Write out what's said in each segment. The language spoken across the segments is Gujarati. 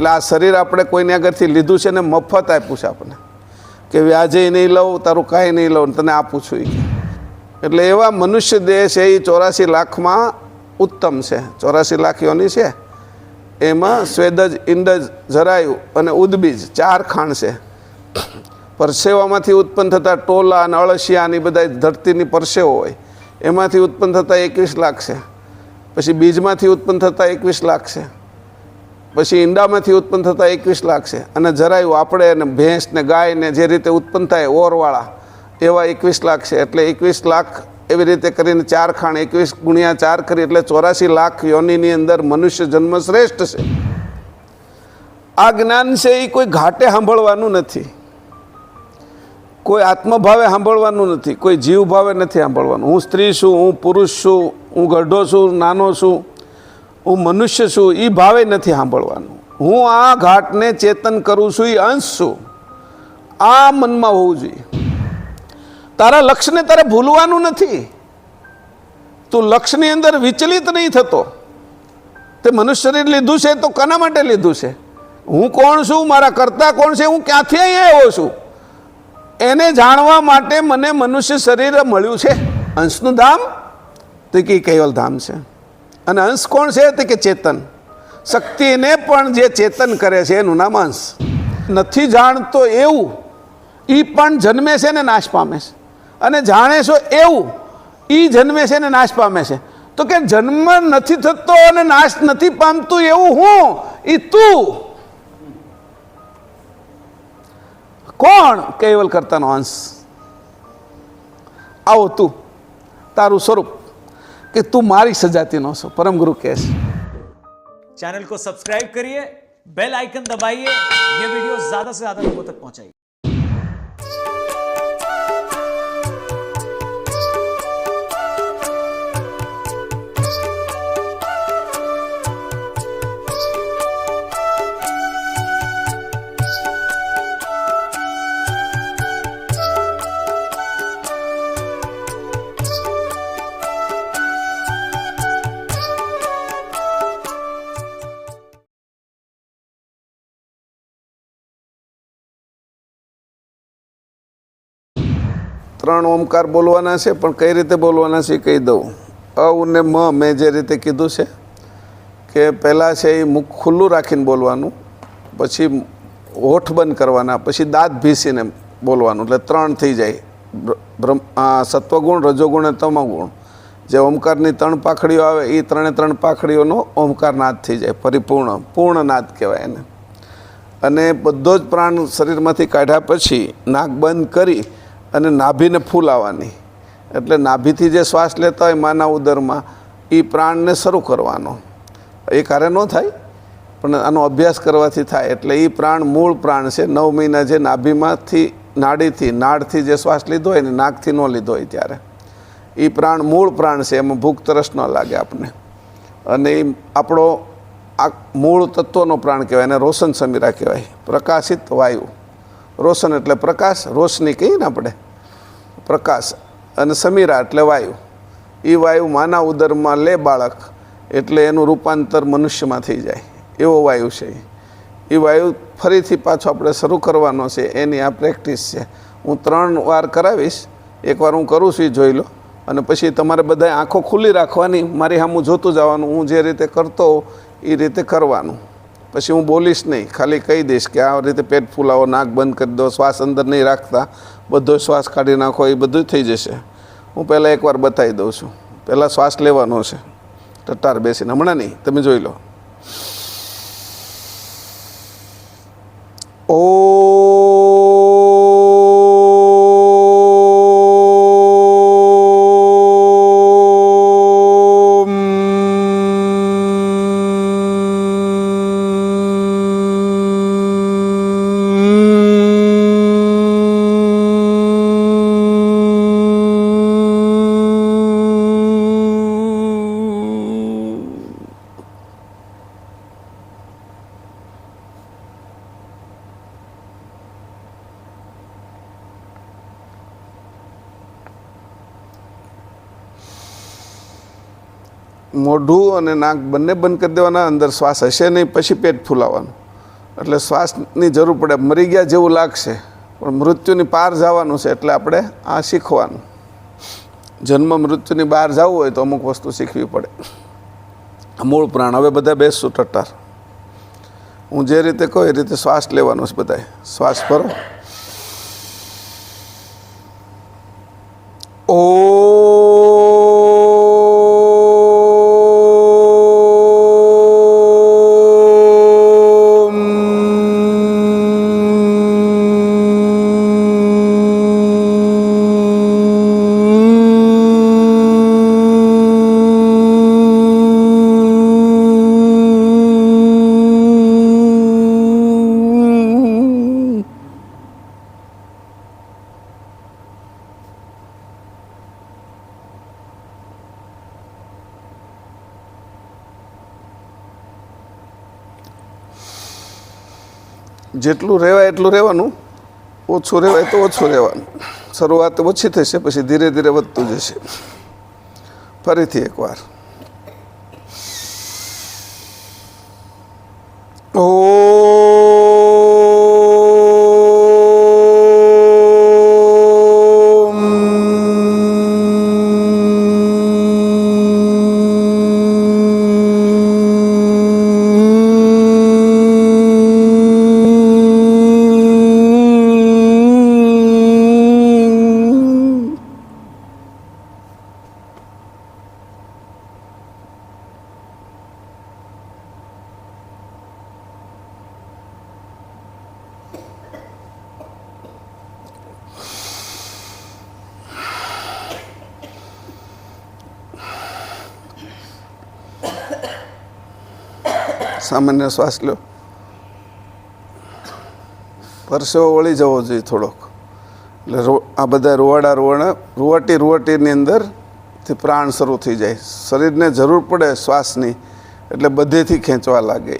એટલે આ શરીર આપણે કોઈની આગળથી લીધું છે ને મફત આપ્યું છે આપણને, કે વ્યાજે નહીં લઉં, તારું કાંઈ નહીં લઉં, તને આપું છું. એટલે એવા મનુષ્ય દેહ છે એ 84 લાખમાં ઉત્તમ છે. 84 લાખ યોની છે, એમાં સ્વેદજ, ઇંડજ, જરાયુ અને ઉદબીજ 4 ખાણ છે. પરસેવામાંથી ઉત્પન્ન થતા ટોલા અને અળસિયા અને બધા ધરતીની પરસેવો હોય, એમાંથી ઉત્પન્ન થતા 21 લાખ છે. પછી બીજમાંથી ઉત્પન્ન થતા 21 લાખ છે. પછી ઈંડામાંથી ઉત્પન્ન થતા 21 લાખ છે. અને જરાયું આપણે ને ભેંસ ને ગાય ને જે રીતે ઉત્પન્ન થાય ઓરવાળા, એવા 21 લાખ છે. એટલે 21 લાખ એવી રીતે કરીને 4 ખાણ, 21 ગુણ્યા 4 કરી એટલે 84 લાખ યોનિની અંદર મનુષ્ય જન્મ શ્રેષ્ઠ છે. આ જ્ઞાન છે એ કોઈ ઘાટે સાંભળવાનું નથી, કોઈ આત્મભાવે સાંભળવાનું નથી, કોઈ જીવ ભાવે નથી સાંભળવાનું. હું સ્ત્રી છું, હું પુરુષ છું, હું ગઢો છું, નાનો છું, હું મનુષ્ય છું, એ ભાવે નથી સાંભળવાનું. હું આ ઘાટને ચેતન કરું છું, એ અંશ છું, આ મનમાં હોવું જોઈએ. તારા લક્ષ્યને તારે ભૂલવાનું નથી. તું લક્ષ્યની અંદર વિચલિત નહીં થતો. તે મનુષ્ય શરીર લીધું છે તો કોના માટે લીધું છે? હું કોણ છું, મારા કરતા કોણ છે, હું ક્યાંથી અહીંયા આવ્યો છું, એને જાણવા માટે મને મનુષ્ય શરીર મળ્યું છે. અંશનું ધામ તો કે કૈવલ ધામ છે. અને અંશ કોણ છે? તો કે ચેતન. શક્તિને પણ જે ચેતન કરે છે એનું નામ અંશ. નથી જાણતો એવું એ પણ જન્મે છે ને નાશ પામે છે, અને જાણે છો એવું એ જન્મે છે ને નાશ પામે છે. તો કે જન્મ નથી થતો અને નાશ નથી પામતું એવું હું, એ તું કોણ? કૈવલ કરતાનો અંશ. આવો તું, તારું સ્વરૂપ कि तू मारी सजाती नो सो. परम गुरु कैसे चैनल को सब्सक्राइब करिए, बेल आइकन दबाइए, ये वीडियो ज्यादा से ज्यादा लोगों तक पहुंचाइए. ત્રણ ઓમકાર બોલવાના છે, પણ કઈ રીતે બોલવાના છે કહી દઉં. અ ને મ મેં જે રીતે કીધું છે કે પહેલાં છે એ મુખ ખુલ્લું રાખીને બોલવાનું, પછી હોઠ બંધ કરવાના, પછી દાંત ભીસીને બોલવાનું, એટલે 3 થઈ જાય. સત્વગુણ, રજોગુણ અને તમોગુણ. જે ઓમકારની 3 પાંખડીઓ આવે એ 3 પાંખડીઓનો ઓમકાર નાદ થઈ જાય, પરિપૂર્ણ, પૂર્ણ નાદ કહેવાય એને. અને બધો જ પ્રાણ શરીરમાંથી કાઢ્યા પછી નાક બંધ કરી અને નાભીને ફૂલાવાની, એટલે નાભીથી જે શ્વાસ લેતા હોય માના ઉદરમાં એ પ્રાણને શરૂ કરવાનો. એ કાર્ય ન થાય પણ આનો અભ્યાસ કરવાથી થાય. એટલે એ પ્રાણ મૂળ પ્રાણ છે. 9 મહિના જે નાભીમાંથી નાડથી જે શ્વાસ લીધો હોય ને નાકથી ન લીધો હોય ત્યારે એ પ્રાણ મૂળ પ્રાણ છે. એમાં ભૂખ તરસ ન લાગે આપણને. અને એ આપણો આ મૂળ તત્વનો પ્રાણ કહેવાય, એને રોશન સમીરા કહેવાય. પ્રકાશિત વાયુ, રોશન એટલે પ્રકાશ, રોશની કહીએ ને આપણે, પ્રકાશ, અને સમીરા એટલે વાયુ. એ વાયુ માના ઉદરમાં લે બાળક એટલે એનું રૂપાંતર મનુષ્યમાં થઈ જાય, એવો વાયુ છે. એ વાયુ ફરીથી પાછો આપણે શરૂ કરવાનો છે, એની આ પ્રેક્ટિસ છે. હું 3 વાર કરાવીશ, એકવાર હું કરું છું એ જોઈ લો, અને પછી તમારે બધાએ આંખો ખુલ્લી રાખવાની, મારી સામું જોતું જવાનું. હું જે રીતે કરતો એ રીતે કરવાનું. પછી હું બોલીશ નહીં, ખાલી કહી દઈશ કે આ રીતે પેટ ફૂલાવો, નાક બંધ કરી દો, શ્વાસ અંદર નહીં રાખતા, બધો શ્વાસ કાઢી નાખો, એ બધું થઈ જશે. હું પહેલાં એકવાર બતાવી દઉં છું. પહેલાં શ્વાસ લેવાનો છે, ટટ્ટાર બેસીને, હમણાં નહીં, તમે જોઈ લો. મોઢું અને નાક બંને બંધ કરી દેવાના, અંદર શ્વાસ હશે નહીં, પછી પેટ ફૂલાવાનું. એટલે શ્વાસની જરૂર પડે. મરી ગયા જેવું લાગશે પણ મૃત્યુની પાર જવાનું છે એટલે આપણે આ શીખવાનું. જન્મ મૃત્યુની બહાર જવું હોય તો અમુક વસ્તુ શીખવી પડે. મૂળ પ્રાણ. હવે બધા બેસશું ટટ્ટાર. હું જે રીતે કહું એ રીતે શ્વાસ લેવાનો છે બધાએ. શ્વાસ ભરો. જેટલું રહેવાય એટલું રહેવાનું, ઓછું રહેવાય તો ઓછું રહેવાનું. શરૂઆત ઓછી થશે પછી ધીરે ધીરે વધતું જશે. ફરીથી એકવાર. સામાન્ય શ્વાસ લો. પરસેવો વળી જવો જોઈએ થોડોક. એટલે આ બધા રૂવાટીની અંદરથી પ્રાણ શરૂ થઈ જાય. શરીરને જરૂર પડે શ્વાસની એટલે બધેથી ખેંચવા લાગે.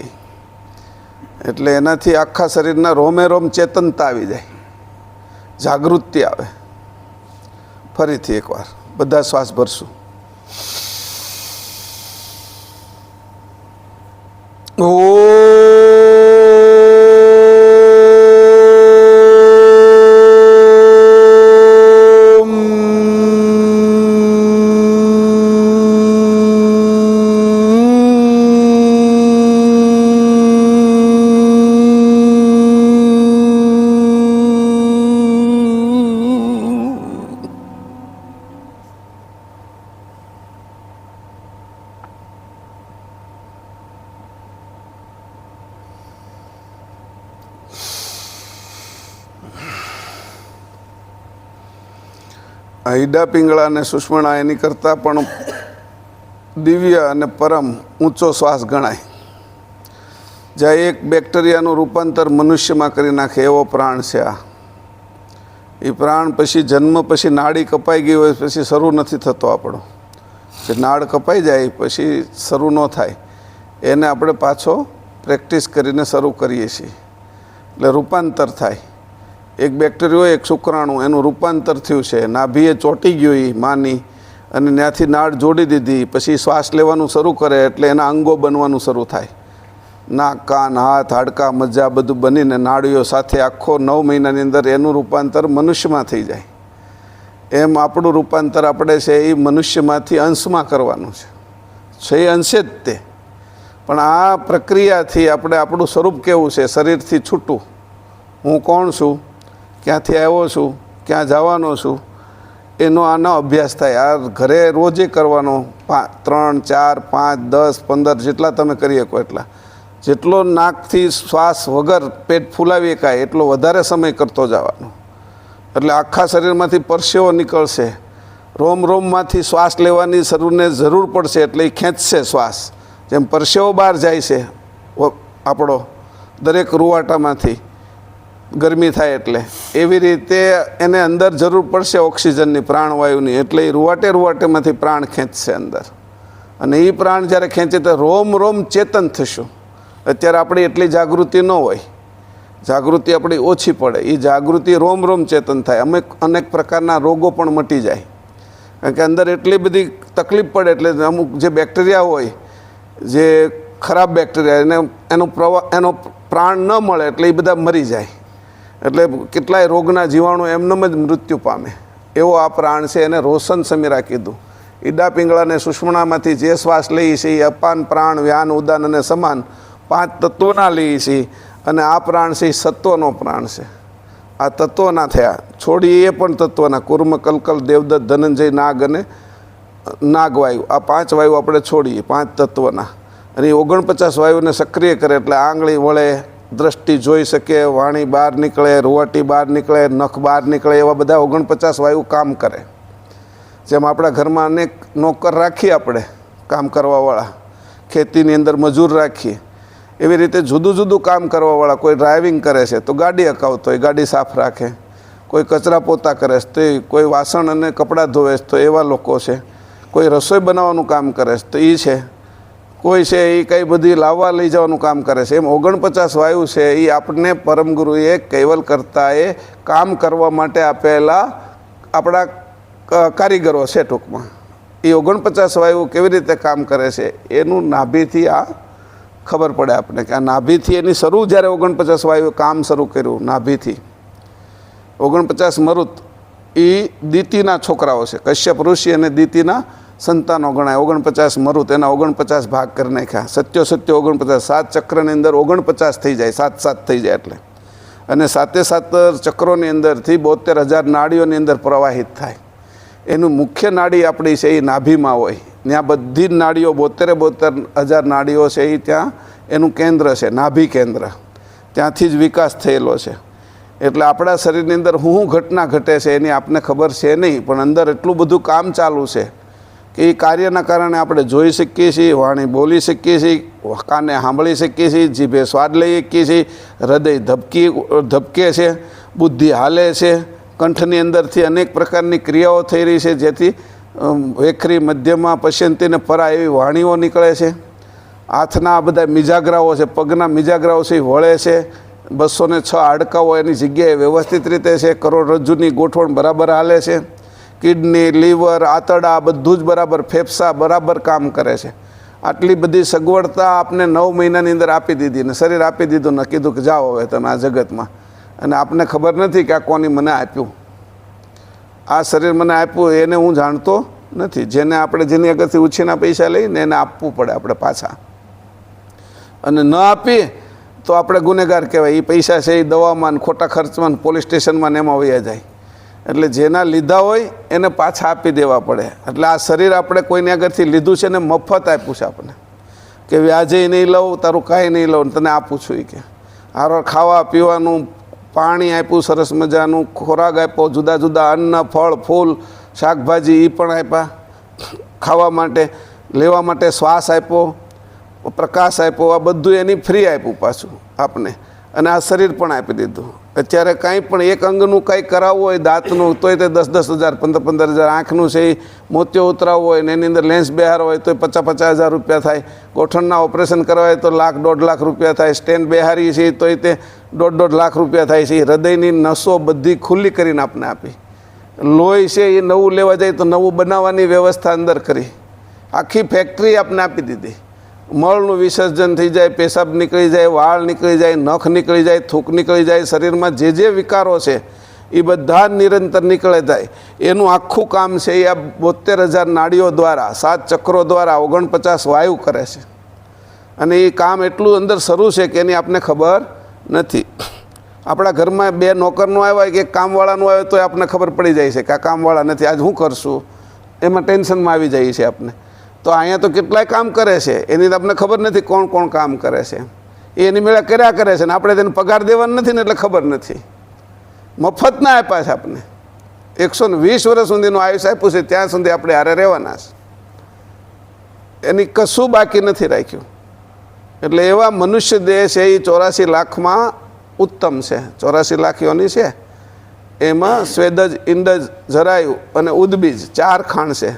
એટલે એનાથી આખા શરીરના રોમે રોમ ચેતનતા આવી જાય, જાગૃતિ આવે. ફરીથી એકવાર બધા શ્વાસ ભરશું. હૈડા પિંગળા અને સુષ્મણા એની કરતાં પણ દિવ્ય અને પરમ ઊંચો શ્વાસ ગણાય. જ્યાં એક બેક્ટેરિયાનું રૂપાંતર મનુષ્યમાં કરી નાખે એવો પ્રાણ છે આ. એ પ્રાણ પછી જન્મ પછી નાડી કપાઈ ગઈ હોય પછી શરૂ નથી થતો આપણો. જે નાડ કપાઈ જાય પછી શરૂ ન થાય એને આપણે પાછો પ્રેક્ટિસ કરીને શરૂ કરીએ છીએ. એટલે રૂપાંતર થાય. એક બેક્ટેરિયો એક શુક્રાણુ એનું રૂપાંતર થયું છે. નાભીએ ચોંટી ગયું એ માની અને ત્યાંથી નાળ જોડી દીધી. પછી શ્વાસ લેવાનું શરૂ કરે એટલે એના અંગો બનવાનું શરૂ થાય. નાક, કાન, હાથ, હાડકાં, મજ્જા બધું બનીને નાડીઓ સાથે આખો 9 મહિનાની અંદર એનું રૂપાંતર મનુષ્યમાં થઈ જાય. એમ આપણું રૂપાંતર આપણે છે એ મનુષ્યમાંથી અંશમાં કરવાનું છે એ અંશે જ તે. પણ આ પ્રક્રિયાથી આપણે આપણું સ્વરૂપ કેવું છે, શરીરથી છૂટું, હું કોણ છું, ક્યાંથી આવ્યો છું, ક્યાં જવાનો છું, એનો આનો અભ્યાસ થાય. આ ઘરે રોજે કરવાનો. 3, 4, 5, 10, 15 જેટલા તમે કરી શકો એટલા. જેટલો નાકથી શ્વાસ વગર પેટ ફૂલાવી શકાય એટલો વધારે સમય કરતો જવાનો. એટલે આખા શરીરમાંથી પરસેવો નીકળશે. રોમમાંથી શ્વાસ લેવાની શરીરને જરૂર પડશે એટલે એ ખેંચશે શ્વાસ. જેમ પરસેવો બહાર જાય છે આપણો દરેક રૂવાટામાંથી ગરમી થાય એટલે, એવી રીતે એને અંદર જરૂર પડશે ઓક્સિજનની, પ્રાણવાયુની. એટલે એ રૂવાટેમાંથી પ્રાણ ખેંચશે અંદર. અને એ પ્રાણ જ્યારે ખેંચે તો રોમ ચેતન થશું. અત્યારે આપણી એટલી જાગૃતિ ન હોય, જાગૃતિ આપણી ઓછી પડે. એ જાગૃતિ રોમ ચેતન થાય. અનેક પ્રકારના રોગો પણ મટી જાય. કારણ કે અંદર એટલી બધી તકલીફ પડે એટલે અમુક જે બેક્ટેરિયા હોય જે ખરાબ બેક્ટેરિયા એનો પ્રાણ ન મળે એટલે એ બધા મરી જાય, એટલે કેટલાય રોગના જીવાણુ એમનેમ જ મૃત્યુ પામે. એવો આ પ્રાણ છે. એને રોશન સમીરા કીધું. ઈડા પિંગળાને સુષમણામાંથી જે શ્વાસ લઈએ છીએ એ અપાન પ્રાણ વ્યાન ઉદાન અને સમાન 5 તત્વોના લઈએ છીએ. અને આ પ્રાણ છે એ સત્વનો પ્રાણ છે. આ તત્વના થયા. છોડી એ પણ તત્વના. કુર્મ કલકલ દેવદત્ત ધનંજય નાગ અને નાગવાયુ, આ 5 વાયુ આપણે છોડીએ, 5 તત્વના. અને એ 49 વાયુને સક્રિય કરે એટલે આંગળી વળે, દ્રષ્ટિ જોઈ શકે, વાણી બહાર નીકળે, રૂવાટી બહાર નીકળે, નખ બહાર નીકળે, એવા બધા 49 વાયુ કામ કરે. જેમ આપણા ઘરમાં અનેક નોકર રાખીએ આપણે કામ કરવાવાળા, ખેતીની અંદર મજૂર રાખીએ, એવી રીતે જુદું જુદું કામ કરવાવાળા. કોઈ ડ્રાઇવિંગ કરે છે તો ગાડી હકાવતો હોય, ગાડી સાફ રાખે. કોઈ કચરા પોતા કરે છે તો કોઈ વાસણ અને કપડાં ધોવે છે તો એવા લોકો છે. કોઈ રસોઈ બનાવવાનું કામ કરે છે તો એ છે. કોઈ છે એ કંઈ બધી લાવવા લઈ જવાનું કામ કરે છે. એમ 49 વાયુ છે એ આપણને પરમગુરુએ કૈવલ કરતાએ કામ કરવા માટે આપેલા આપણા કારીગરો છે. ટૂંકમાં એ 49 વાયુ કેવી રીતે કામ કરે છે એનું નાભીથી આ ખબર પડે આપણને, કે આ નાભીથી એની શરૂ જ્યારે 49 વાયુ કામ શરૂ કર્યું નાભીથી. 49 મરુત એ દીતિના છોકરાઓ છે. કશ્યપ ઋષિ અને દીતિના સંતાનો ગણાય. 49 મરુત, એના 49 ભાગ કરી નાખ્યા. સત્યો 49, 7 ચક્રની અંદર 49 થઈ જાય, 7 થઈ જાય એટલે. અને 7 ચક્રોની અંદરથી 72,000 નાડીઓની અંદર પ્રવાહિત થાય. એનું મુખ્ય નાડી આપણી છે એ નાભીમાં હોય. ત્યાં બધી જ નાડીઓ 72,000 નાડીઓ છે એ ત્યાં એનું કેન્દ્ર છે, નાભી કેન્દ્ર. ત્યાંથી જ વિકાસ થયેલો છે. એટલે આપણા શરીરની અંદર શું ઘટના ઘટે છે એની આપને ખબર છે નહીં, પણ અંદર એટલું બધું કામ ચાલુ છે કે એ કાર્યના કારણે આપણે જોઈ શકીએ છીએ, વાણી બોલી શકીએ છીએ, કાને સાંભળી શકીએ છીએ, જીભે સ્વાદ લઈ શકીએ છીએ, હૃદય ધબકે છે, બુદ્ધિ હાલે છે, કંઠની અંદરથી અનેક પ્રકારની ક્રિયાઓ થઈ રહી છે, જેથી વેખરી મધ્યમાં પશ્યંતીને પરા એવી વાણીઓ નીકળે છે. હાથના આ બધા મિજાગરાઓ છે, પગના મિજાગરાઓ છે એ વળે છે. 206 હાડકાઓ એની જગ્યાએ વ્યવસ્થિત રીતે છે. કરોડરજ્જુની ગોઠવણ બરાબર હાલે છે. કિડની, લીવર, આંતરડા બધું જ બરાબર, ફેફસા બરાબર કામ કરે છે. આટલી બધી સગવડતા આપને 9 મહિનાની અંદર આપી દીધી ને શરીર આપી દીધું ને કીધું કે જાઓ હવે તમે આ જગતમાં. અને આપને ખબર નથી કે આ કોની મને આપ્યું. આ શરીર મને આપ્યું એને હું જાણતો નથી. જેને આપણે જેની આગળથી ઉછીના પૈસા લઈને એને આપવું પડે આપણે પાછા. અને ન આપીએ તો આપણે ગુનેગાર કહેવાય. એ પૈસા છે એ દવામાં, ખોટા ખર્ચમાં, પોલીસ સ્ટેશનમાં ને એમાં વયા જાય. એટલે જેના લીધા હોય એને પાછા આપી દેવા પડે. એટલે આ શરીર આપણે કોઈની આગળથી લીધું છે ને મફત આપ્યું છે આપણને, કે વ્યાજે નહીં લઉં, તારું કાંઈ નહીં લઉં, તને આપું છું. એ કે હારો ખાવા પીવાનું, પાણી આપ્યું, સરસ મજાનું ખોરાક આપ્યો, જુદા જુદા અન્ન, ફળ, ફૂલ, શાકભાજી એ પણ આપ્યા ખાવા માટે, લેવા માટે શ્વાસ આપ્યો, પ્રકાશ આપ્યો. આ બધું એની ફ્રી આપ્યું પાછું આપને. અને આ શરીર પણ આપી દીધું. અત્યારે કાંઈ પણ એક અંગનું કંઈ કરાવવું હોય, દાંતનું, તોય તે 10,000, 15,000. આંખનું છે એ મોતિયો ઉતરાવવો હોય ને એની અંદર લેન્સ બેહારવો હોય તો 50,000 રૂપિયા થાય. ગોઠણના ઓપરેશન કરવા હોય તો 1,00,000, 1.5 લાખ રૂપિયા થાય. સ્ટેન્ડ બેહારી છે તોય તે 1.5 લાખ રૂપિયા થાય છે. હૃદયની નસો બધી ખુલ્લી કરીને આપણે આપી. લોહી છે એ નવું લેવા જાય તો નવું બનાવવાની વ્યવસ્થા અંદર કરી. આખી ફેક્ટરી આપણે આપી દીધી. મળનું વિસર્જન થઈ જાય, પેશાબ નીકળી જાય, વાળ નીકળી જાય, નખ નીકળી જાય, થૂક નીકળી જાય. શરીરમાં જે વિકારો છે એ બધા નિરંતર નીકળે જાય. એનું આખું કામ છે એ આ 72,000 નાડીઓ દ્વારા, 7 ચક્રો દ્વારા 49 વાયુ કરે છે. અને એ કામ એટલું અંદર શરૂ છે કે એની આપને ખબર નથી. આપણા ઘરમાં 2 નોકરનું આવ્યા કે એક કામવાળાનું આવ્યો તો આપણને ખબર પડી જાય છે કે આ કામવાળા નથી, આજ શું કરશું, એમાં ટેન્શનમાં આવી જાય છે આપણે. તો અહીંયા તો કેટલાય કામ કરે છે, એની આપણે ખબર નથી કોણ કોણ કામ કરે છે. એ એની મેળા કર્યા કરે છે ને આપણે તેને પગાર દેવાનો નથી ને એટલે ખબર નથી. મફત ના આપ્યા છે આપણને. 120 વર્ષ સુધીનું આયુષ આપ્યું છે, ત્યાં સુધી આપણે હારે રહેવાના છે. એની કશું બાકી નથી રાખ્યું. એટલે એવા મનુષ્ય દેહ છે એ 84 લાખમાં ઉત્તમ છે. 84 લાખ યોની છે. એમાં સ્વેદજ, ઇંડજ, જરાયુ અને ઉદબીજ 4 ખાંડ છે.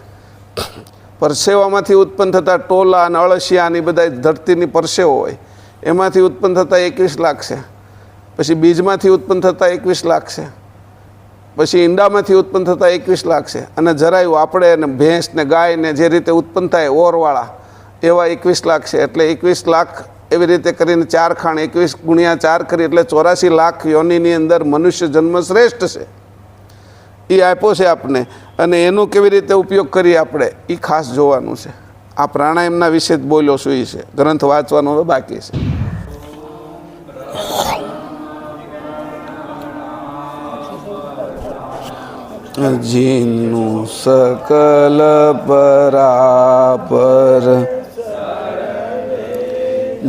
પરસેવામાંથી ઉત્પન્ન થતા ટોલા અને અળસિયા અને બધા ધરતીની પરસેવો હોય એમાંથી ઉત્પન્ન થતા 21 લાખ છે. પછી બીજમાંથી ઉત્પન્ન થતા 21 લાખ છે. પછી ઈંડામાંથી ઉત્પન્ન થતા 21 લાખ છે. અને જરાયું આપણે ને ભેંસ ને ગાય ને જે રીતે ઉત્પન્ન થાય ઓરવાળા એવા 21 લાખ છે. એટલે 21 લાખ એવી રીતે કરીને 4 ખાણ 21 ગુણ્યા 4 કરી એટલે 84 લાખ યોનિની અંદર મનુષ્ય જન્મ શ્રેષ્ઠ છે. એ આપ્યો છે આપને, અને એનો કેવી રીતે ઉપયોગ કરીએ આપણે એ ખાસ જોવાનું છે. આ પ્રાણાયામના વિશે જ બોલ્યો છું. એ છે ગ્રંથ વાંચવાનો હવે બાકી છે. જીનું સકલ પરાપર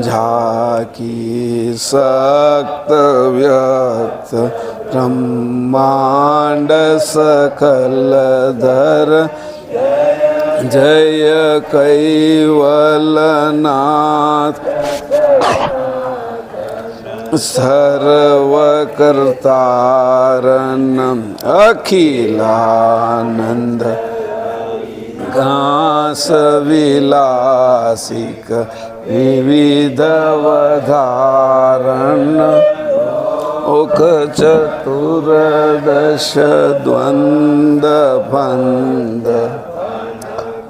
ઝાકી સક્ત વ્યક્ત બ્રહ્માંડ સકલ ધર જય કૈવલનાથ સર્વકર્તારન અખિલાનંદ ઘાસ વિલાસિક વિવિધવધારણ ઓક ચતુર્દશ દ્વંદ બંધ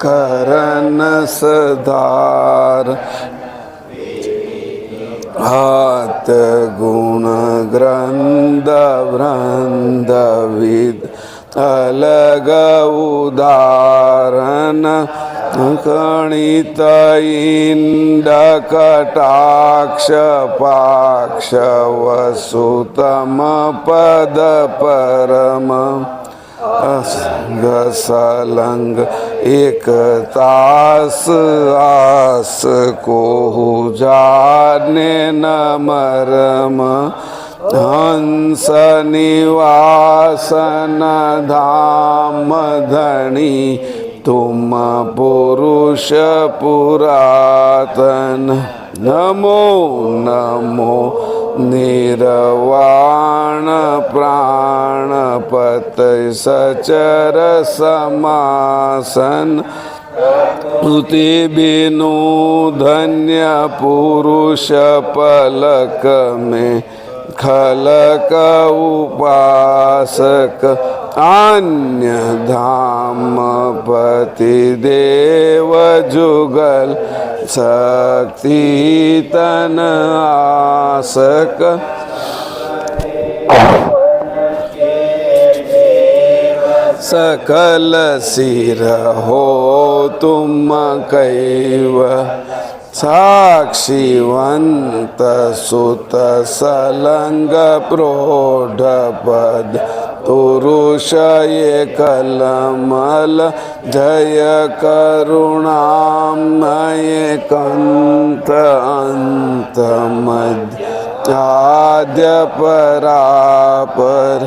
કરન સધાર હાત ગુણ ગ્રંદ વૃંદ વિદ અલગ ઉદાહરણ કણિત ઇંડ કટાક્ષ પાક્ષ વસુતમ પદ પરમ ગસલંગ એક તાસ આસ કોહુ જાને નમરમ હંસ નિવાસન ધામ ધણી તુમ પુરુષ પુરાતન નમો નમો નિર્વાણ પ્રાણપત સચર સમાસન તુતિ બિનુ ધન્ય પુરુષ પલક મેં ખલક ઉપાસક આન્ય ધામ પતિ દેવ જુગલ શક્તિ તન આસક सकल सिर हो तुम कैव साक्षीवंत सुत सलंग प्रौढ़ पद पुरुष ये कलमल जय करुणामय कंत अंत मध्य आद्य परापर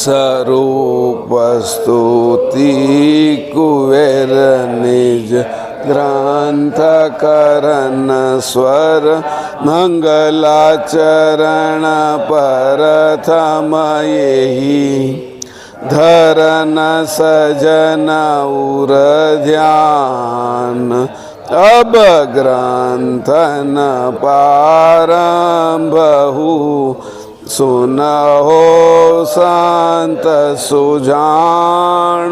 स्वरूप स्तुति कुबेर निज ग्रंथ करन स्वर मंगलाचरण परथम यही धरन सजन उर ध्यान अब ग्रंथन पारंभहु सुनहो संत सुजान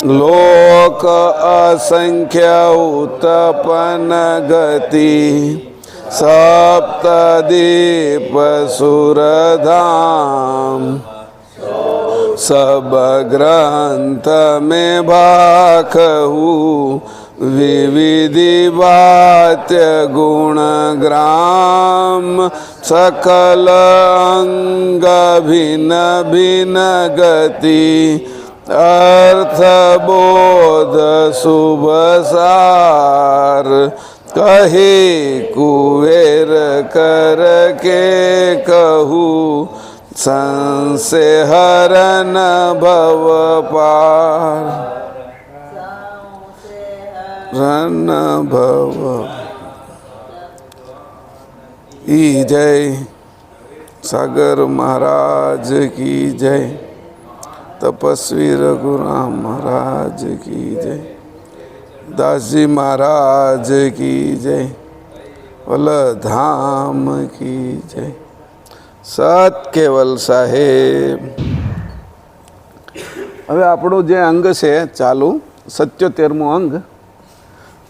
लोक असंख्य उत्पन गति सप्तदीप सुरधाम सब ग्रंथ में भाखहु विविधि वात्य गुण ग्राम सकल अंग भिन्न भिन्न गति अर्थ बोध शुभ सार कहे कुबेर कर के कहू संशय हरन भव पार रन भव ई जय सागर महाराज की जय तपस्वी रघुराम महाराज की जय दास जी महाराज की जय वलधाम की जय सत केवल साहेब હવે આપણું જે અંગ છે ચાલુ 77મું અંગ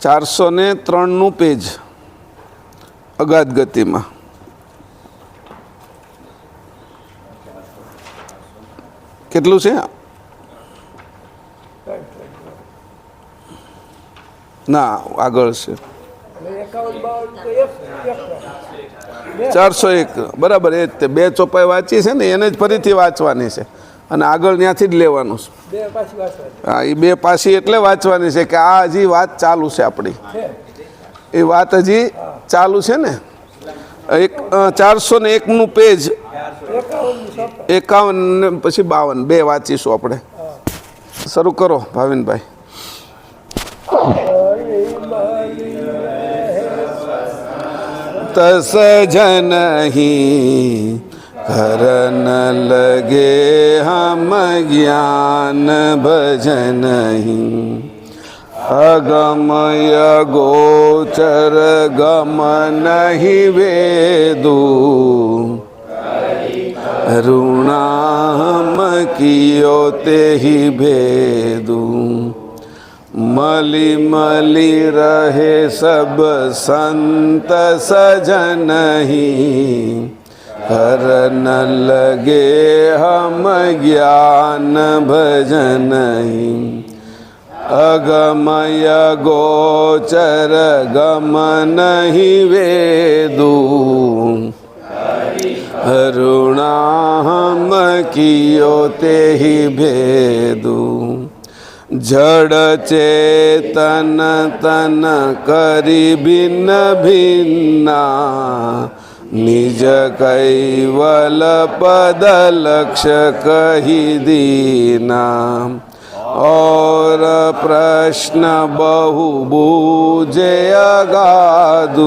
403 પેજ અગાધ ગતિમાં. કેટલું છે? ના, આગળ છે 401. બરાબર, એ જ તે 2 ચોપાઈ વાંચી છે ને, એને જ ફરીથી વાંચવાની છે અને આગળ ત્યાંથી જ લેવાનું છે. હા, એ 2 પાછી એટલે વાંચવાની છે કે આ હજી વાત ચાલુ છે આપણી, એ વાત હજી ચાલુ છે ને. 401 પેજ 51 પછી 52 2 વાંચીશું આપણે. શરૂ કરો ભાવિનભાઈ. તસ જનહી કરન લગે હમ જ્ઞાન ભજનહી અગમય ગોચર ગમ નહીં વેદુ ઋણામ કિયો તેહી ભેદુ મલી મલી રહે સબ સંત સજન હી કરન લગે હમ જ્ઞાન ભજન હી અગમય ગોચર ગમ નહીં વેદુ ઋણાહમ કિયો તેહી ભેદુ જડ ચેતન તન કરી ભિન્ન ભિન્ના નિજ કૈવલ પદ લક્ષ્ય કહી દીના और प्रश्न बहु बूझे अगाधु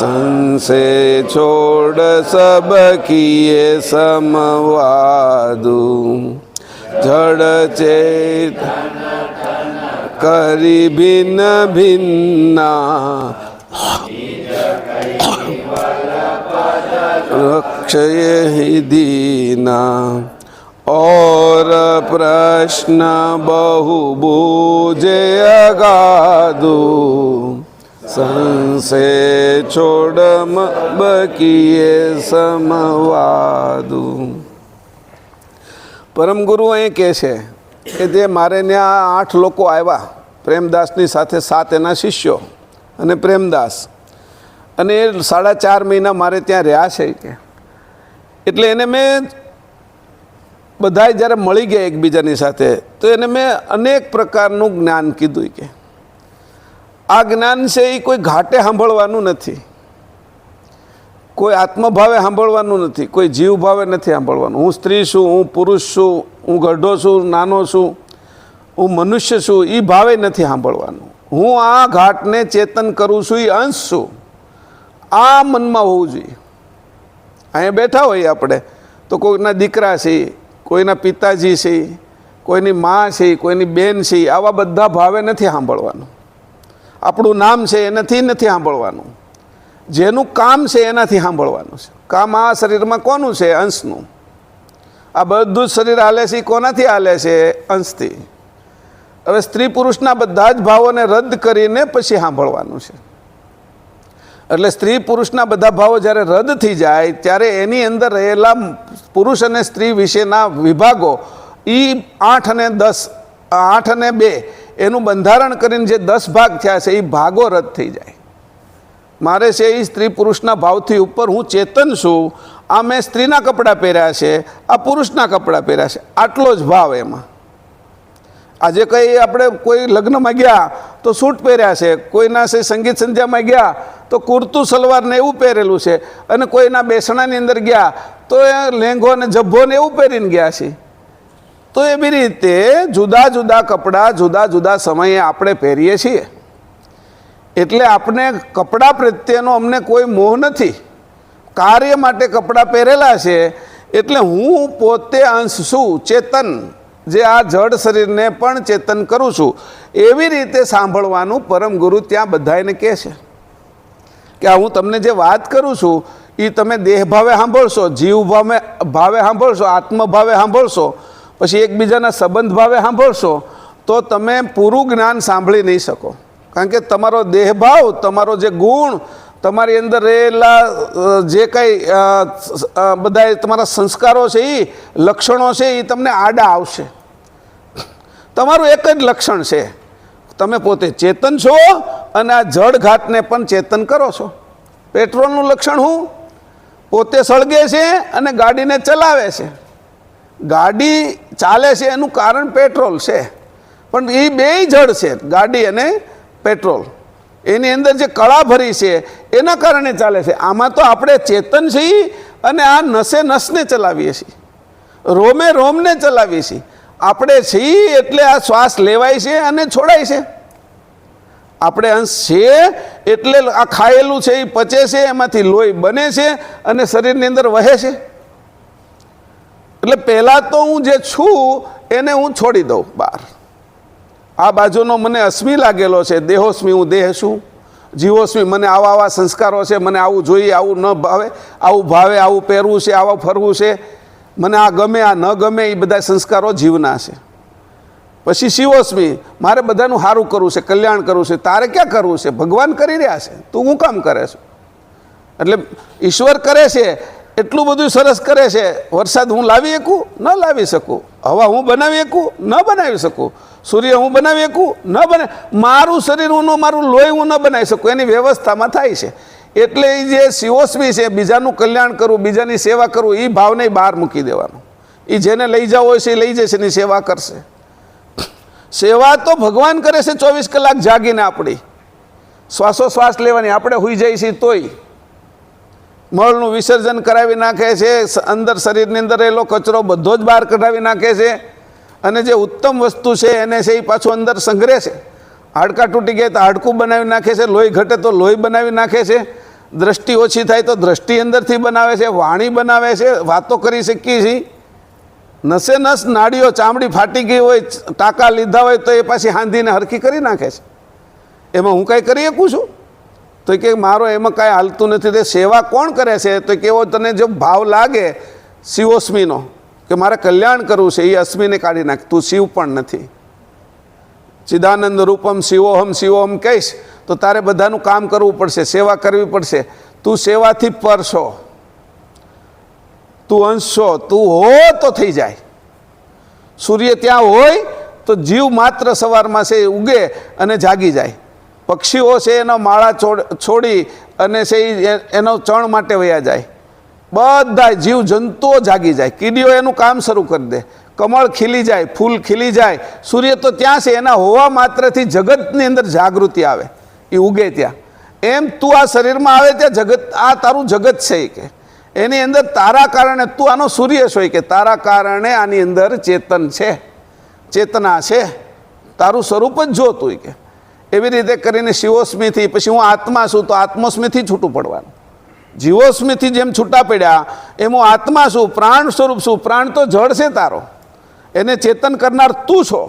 संशय छोड़ सब किए समवादु जड़ चेत करी भिन्न भिन्ना रक्षये दीना और प्रश्न बहु बूझे अगाधु संशय छोड़ बकिए समवादु. પરમ ગુરુ અહીં કહે છે કે જે મારે ત્યાં 8 લોકો આવ્યા, પ્રેમદાસની સાથે 7 એના શિષ્યો અને પ્રેમદાસ, અને એ 4.5 મહિના મારે ત્યાં રહ્યા છે કે એટલે એને મેં બધાય જ્યારે મળી ગયા એકબીજાની સાથે તો એને મેં અનેક પ્રકારનું જ્ઞાન કીધું કે આ જ્ઞાન છે એ કોઈ ઘાટે સાંભળવાનું નથી, કોઈ આત્મભાવે સાંભળવાનું નથી, કોઈ જીવ ભાવે નથી સાંભળવાનું. હું સ્ત્રી છું, હું પુરુષ છું, હું ગઢો છું, નાનો છું, હું મનુષ્ય છું, એ ભાવે નથી સાંભળવાનું. હું આ ઘાટને ચેતન કરું છું, એ અંશ છું, આ મનમાં હોવું જોઈએ. અહીંયા બેઠા હોઈએ આપણે તો કોઈના દીકરા છે, કોઈના પિતાજી છે, કોઈની મા છે, કોઈની બેન છે, આવા બધા ભાવે નથી સાંભળવાનું. આપણું નામ છે એનાથી નથી સાંભળવાનું, જેનું કામ છે એનાથી સાંભળવાનું છે. કામ આ શરીરમાં કોનું છે? અંશનું. આ બધું જ શરીર હાલે છે એ કોનાથી હાલે છે? અંશથી. હવે સ્ત્રી પુરુષના બધા જ ભાવોને રદ કરીને પછી સાંભળવાનું છે. એટલે સ્ત્રી પુરુષના બધા ભાવો જ્યારે રદ થઈ જાય ત્યારે એની અંદર રહેલા પુરુષ અને સ્ત્રી વિશેના વિભાગો એ 8 અને 10, 8 અને 2 એનું બંધારણ કરીને જે 10 ભાગ થયા છે એ ભાગો રદ થઈ જાય. મારે છે એ સ્ત્રી પુરુષના ભાવથી ઉપર હું ચેતન છું, આ મેં સ્ત્રીના કપડાં પહેર્યા છે, આ પુરુષના કપડાં પહેર્યા છે, આટલો જ ભાવ એમાં. આજે કંઈ આપણે કોઈ લગ્નમાં ગયા તો સૂટ પહેર્યા છે, કોઈના છે સંગીત સંધ્યામાં ગયા તો કુર્તું સલવાર ને એવું પહેરેલું છે, અને કોઈના બેસણાની અંદર ગયા તો એ લેંઘો ને જબ્બો ને એવું પહેરીને ગયા છે. તો એવી રીતે જુદા જુદા કપડાં જુદા જુદા સમયે આપણે પહેરીએ છીએ. એટલે આપણે કપડાં પ્રત્યેનો અમને કોઈ મોહ નથી. કાર્ય માટે કપડાં પહેરેલા છે એટલે હું પોતે અંશ છું, ચેતન, જે આ જડ શરીરને પણ ચેતન કરું છું. એવી રીતે સાંભળવાનું પરમ ગુરુ ત્યાં બધાને કહે છે કે આ હું તમને જે વાત કરું છું એ તમે દેહ ભાવે સાંભળશો, જીવ ભાવે સાંભળશો, આત્મ ભાવે સાંભળશો, પછી એકબીજાના સંબંધ ભાવે સાંભળશો તો તમે પૂરું જ્ઞાન સાંભળી નહીં શકો. કારણ કે તમારો દેહભાવ, તમારો જે ગુણ, તમારી અંદર રહેલા જે કંઈ બધા તમારા સંસ્કારો છે, એ લક્ષણો છે, એ તમને આડા આવશે. તમારું એક જ લક્ષણ છે, તમે પોતે ચેતન છો અને આ જડ ઘાતને પણ ચેતન કરો છો. પેટ્રોલનું લક્ષણ શું? પોતે સળગે છે અને ગાડીને ચલાવે છે. ગાડી ચાલે છે એનું કારણ પેટ્રોલ છે, પણ એ બેય જડ છે, ગાડી અને પેટ્રોલ. એની અંદર જે કળા ભરી છે એના કારણે ચાલે છે. આમાં તો આપણે ચેતન છીએ અને આ નસે નસને ચલાવીએ છીએ, રોમે રોમને ચલાવીએ છીએ. આપણે છીએ એટલે આ શ્વાસ લેવાય છે અને છોડાય છે. આપણે અંશ છીએ એટલે આ ખાયેલું છે એ પચે છે, એમાંથી લોહી બને છે અને શરીરની અંદર વહે છે. એટલે પહેલાં તો હું જે છું એને હું છોડી દઉં બહાર. આ બાજુનો મને અસ્મિ લાગેલો છે, દેહોસ્મિ, હું દેહ છું. જીવોસ્મિ, મને આવા આવા સંસ્કારો છે, મને આવું જોઈએ, આવું ન ભાવે, આવું ભાવે, આવું પહેરવું છે, આવું ફરવું છે, મને આ ગમે, આ ન ગમે, એ બધા સંસ્કારો જીવના છે. પછી શિવોસ્મિ, મારે બધાનું સારું કરવું છે, કલ્યાણ કરવું છે. તારે ક્યાં કરવું છે? ભગવાન કરી રહ્યા છે, તું હું કામ કરે છે? એટલે ઈશ્વર કરે છે, એટલું બધું સરસ કરે છે. વરસાદ હું લાવી શકું? ન લાવી શકું. હવા હું બનાવી શકું? ન બનાવી શકું. સૂર્ય હું બનાવી શકું? ન બને. મારું શરીર હું મારું લોહી હું ન બનાવી શકું. એની વ્યવસ્થામાં થાય છે. એટલે એ જે શિવોસ્મી છે, બીજાનું કલ્યાણ કરવું, બીજાની સેવા કરવું, એ ભાવને બહાર મૂકી દેવાનો. એ જેને લઈ જવો હોય છે એ લઈ જશે, એની સેવા કરશે. સેવા તો ભગવાન કરે છે 24 કલાક જાગીને. આપણી શ્વાસોશ્વાસ લેવાની, આપણે હોઈ જઈએ છીએ તોય મળનું વિસર્જન કરાવી નાખે છે. અંદર શરીરની અંદર રહેલો કચરો બધો જ બહાર કઢાવી નાખે છે. અને જે ઉત્તમ વસ્તુ છે એને છે એ પાછું અંદર સંગ્રહે છે. હાડકાં તૂટી ગયા તો હાડકું બનાવી નાખે છે, લોહી ઘટે તો લોહી બનાવી નાખે છે, દ્રષ્ટિ ઓછી થાય તો દ્રષ્ટિ અંદરથી બનાવે છે, વાણી બનાવે છે, વાતો કરી શકીએ છીએ. નસે નસ નાડીઓ, ચામડી ફાટી ગઈ હોય, ટાંકા લીધા હોય તો એ પાછી હાંધીને હરખી કરી નાખે છે. એમાં હું કાંઈ કરી શકું છું? તો કે મારો એમાં કાંઈ હાલતું નથી. તે સેવા કોણ કરે છે? તો કેવો તને જો ભાવ લાગે શિવોસ્મીનો કે મારે કલ્યાણ કરવું છે, એ અસ્મિને કાઢી નાખ. તું શિવ પણ નથી. ચિદાનંદ રૂપમ શિવોહમ શિવોહમ કહીશ તો તારે બધાનું કામ કરવું પડશે, સેવા કરવી પડશે. તું સેવાથી પર છો, તું અંશ છો. તું હો તો થઈ જાય. સૂર્ય ત્યાં હોય તો જીવ માત્ર સવારમાં છે ઉગે અને જાગી જાય. પક્ષીઓ છે એનો માળા છોડી અને છે એનો ચણ માટે વયા જાય. બધા જીવ જંતુઓ જાગી જાય. કીડીઓ એનું કામ શરૂ કરી દે. કમળ ખીલી જાય, ફૂલ ખીલી જાય. સૂર્ય તો ત્યાં છે, એના હોવા માત્રથી જગતની અંદર જાગૃતિ આવે, એ ઉગે ત્યાં. એમ તું આ શરીરમાં આવે ત્યાં જગત, આ તારું જગત છે કે એની અંદર તારા કારણે તું આનો સૂર્ય છો કે તારા કારણે આની અંદર ચેતન છે, ચેતના છે. તારું સ્વરૂપ જ જોતું કે એવી રીતે કરીને શિવોસ્મીથી પછી હું આત્મા છું તો આત્મોસ્મીથી છૂટું પડવાનું. જીવોસ્મીથી જેમ છૂટા પડ્યા એમ હું આત્મા છું, પ્રાણ સ્વરૂપ છું. પ્રાણ તો જળ છે તારો, એને ચેતન કરનાર તું છો.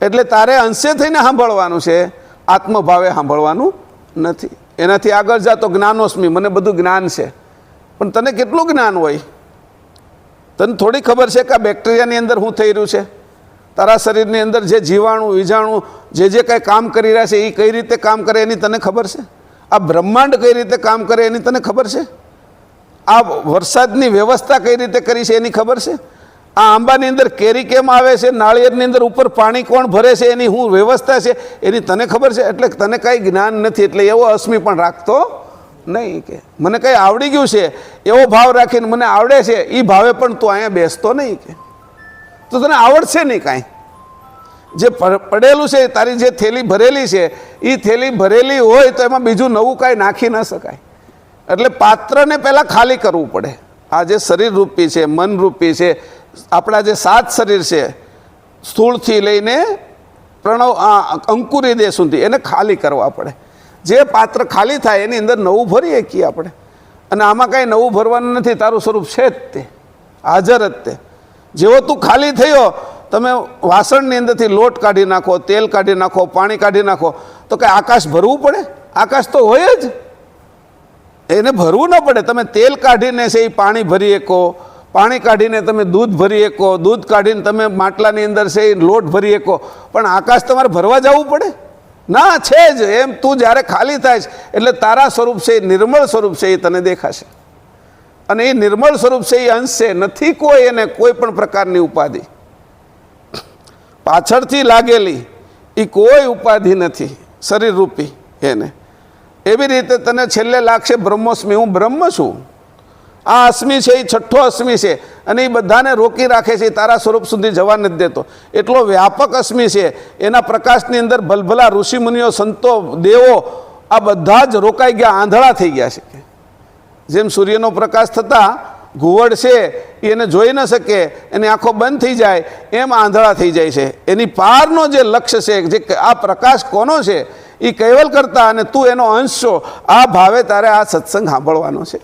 એટલે તારે અંશે થઈને સાંભળવાનું છે, આત્મભાવે સાંભળવાનું નથી. એનાથી આગળ જા તો જ્ઞાનોસ્મી, મને બધું જ્ઞાન છે. પણ તને કેટલું જ્ઞાન હોય? તને થોડી ખબર છે કે આ બેક્ટેરિયાની અંદર શું થઈ રહ્યું છે? તારા શરીરની અંદર જે જીવાણુ વિજાણુ જે કાંઈ કામ કરી રહ્યા છે એ કઈ રીતે કામ કરે એની તને ખબર છે? આ બ્રહ્માંડ કઈ રીતે કામ કરે એની તને ખબર છે? આ વરસાદની વ્યવસ્થા કઈ રીતે કરી છે એની ખબર છે? આ આંબાની અંદર કેરી કેમ આવે છે, નાળિયેરની અંદર ઉપર પાણી કોણ ભરે છે, એની શું વ્યવસ્થા છે એની તને ખબર છે? એટલે તને કાંઈ જ્ઞાન નથી, એટલે એવો અસ્મિ પણ રાખતો નહીં કે મને કંઈ આવડી ગયું છે એવો ભાવ રાખીને મને આવડે છે એ ભાવે પણ તું અહીંયા બેસતો નહીં કે તો તને આવડશે નહીં કાંઈ. જે પડેલું છે, તારી જે થેલી ભરેલી છે એ થેલી ભરેલી હોય તો એમાં બીજું નવું કાંઈ નાખી ન શકાય. એટલે પાત્રને પહેલાં ખાલી કરવું પડે. આ જે શરીર રૂપી છે, મન રૂપી છે, આપણા જે 7 શરીર છે, સ્થૂળથી લઈને પ્રણવ અંકુરી દેહ સુધી, એને ખાલી કરવા પડે. જે પાત્ર ખાલી થાય એની અંદર નવું ભરીએ શકીએ આપણે. અને આમાં કાંઈ નવું ભરવાનું નથી, તારું સ્વરૂપ છે જ તે, હાજર જ તે. જેવો તું ખાલી થયો, તમે વાસણની અંદરથી લોટ કાઢી નાખો, તેલ કાઢી નાખો, પાણી કાઢી નાખો તો કાંઈ આકાશ ભરવું પડે? આકાશ તો હોય જ, એને ભરવું ન પડે. તમે તેલ કાઢીને છે એ પાણી ભરી શકો, પાણી કાઢીને તમે દૂધ ભરી શકો, દૂધ કાઢીને તમે માટલાની અંદર છે એ લોટ ભરી શકો, પણ આકાશ તમારે ભરવા જવું પડે? ના છે જ. એમ તું જ્યારે ખાલી થાય છે એટલે તારા સ્વરૂપ છે, નિર્મળ સ્વરૂપ છે, એ તને દેખાશે. અને એ નિર્મળ સ્વરૂપ છે એ અંશ છે. નથી કોઈ એને કોઈ પણ પ્રકારની ઉપાધિ પાછળથી લાગેલી, એ કોઈ ઉપાધિ નથી શરીર રૂપી એને. એવી રીતે તને છેલ્લે લાગશે બ્રહ્મોસ્મી, હું બ્રહ્મ છું. આ અસ્મિ છે એ છઠ્ઠો અસ્મિ છે અને એ બધાને રોકી રાખે છે, તારા સ્વરૂપ સુધી જવા નથી દેતો. એટલો વ્યાપક અસ્મિ છે. એના પ્રકાશની અંદર ભલભલા ઋષિમુનિઓ, સંતો, દેવો આ બધા જ રોકાઈ ગયા, આંધળા થઈ ગયા છે. જેમ સૂર્યનો પ્રકાશ થતાં ઘુવડ છે એને જોઈ ન શકે, એની આંખો બંધ થઈ જાય, એમ આંધળા થઈ જાય છે. એની પારનો જે લક્ષ્ય છે, જે આ પ્રકાશ કોનો છે, એ કૈવલ કરતા અને તું એનો અંશ છો. આ ભાવે તારે આ સત્સંગ સાંભળવાનો છે.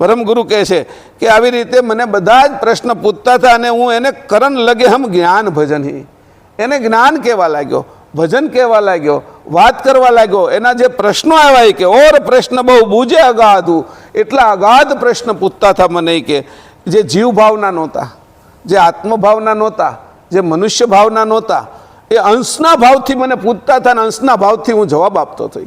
પરમગુરુ કહે છે કે આવી રીતે મને બધા જ પ્રશ્ન પૂછતા હતા અને હું એને કરન લગે હમ જ્ઞાન ભજન. એને જ્ઞાન કહેવા લાગ્યો, ભજન કહેવા લાગ્યો, વાત કરવા લાગ્યો. એના જે પ્રશ્નો આવ્યા કે ઓર પ્રશ્ન બહુ બૂજે અગાધું, એટલા અગાધ પ્રશ્ન પૂછતા હતા મને કે જે જીવ ભાવના નહોતા, જે આત્મભાવના નહોતા, જે મનુષ્ય ભાવના નહોતા, એ અંશના ભાવથી મને પૂછતા હતા અને અંશના ભાવથી હું જવાબ આપતો હતો.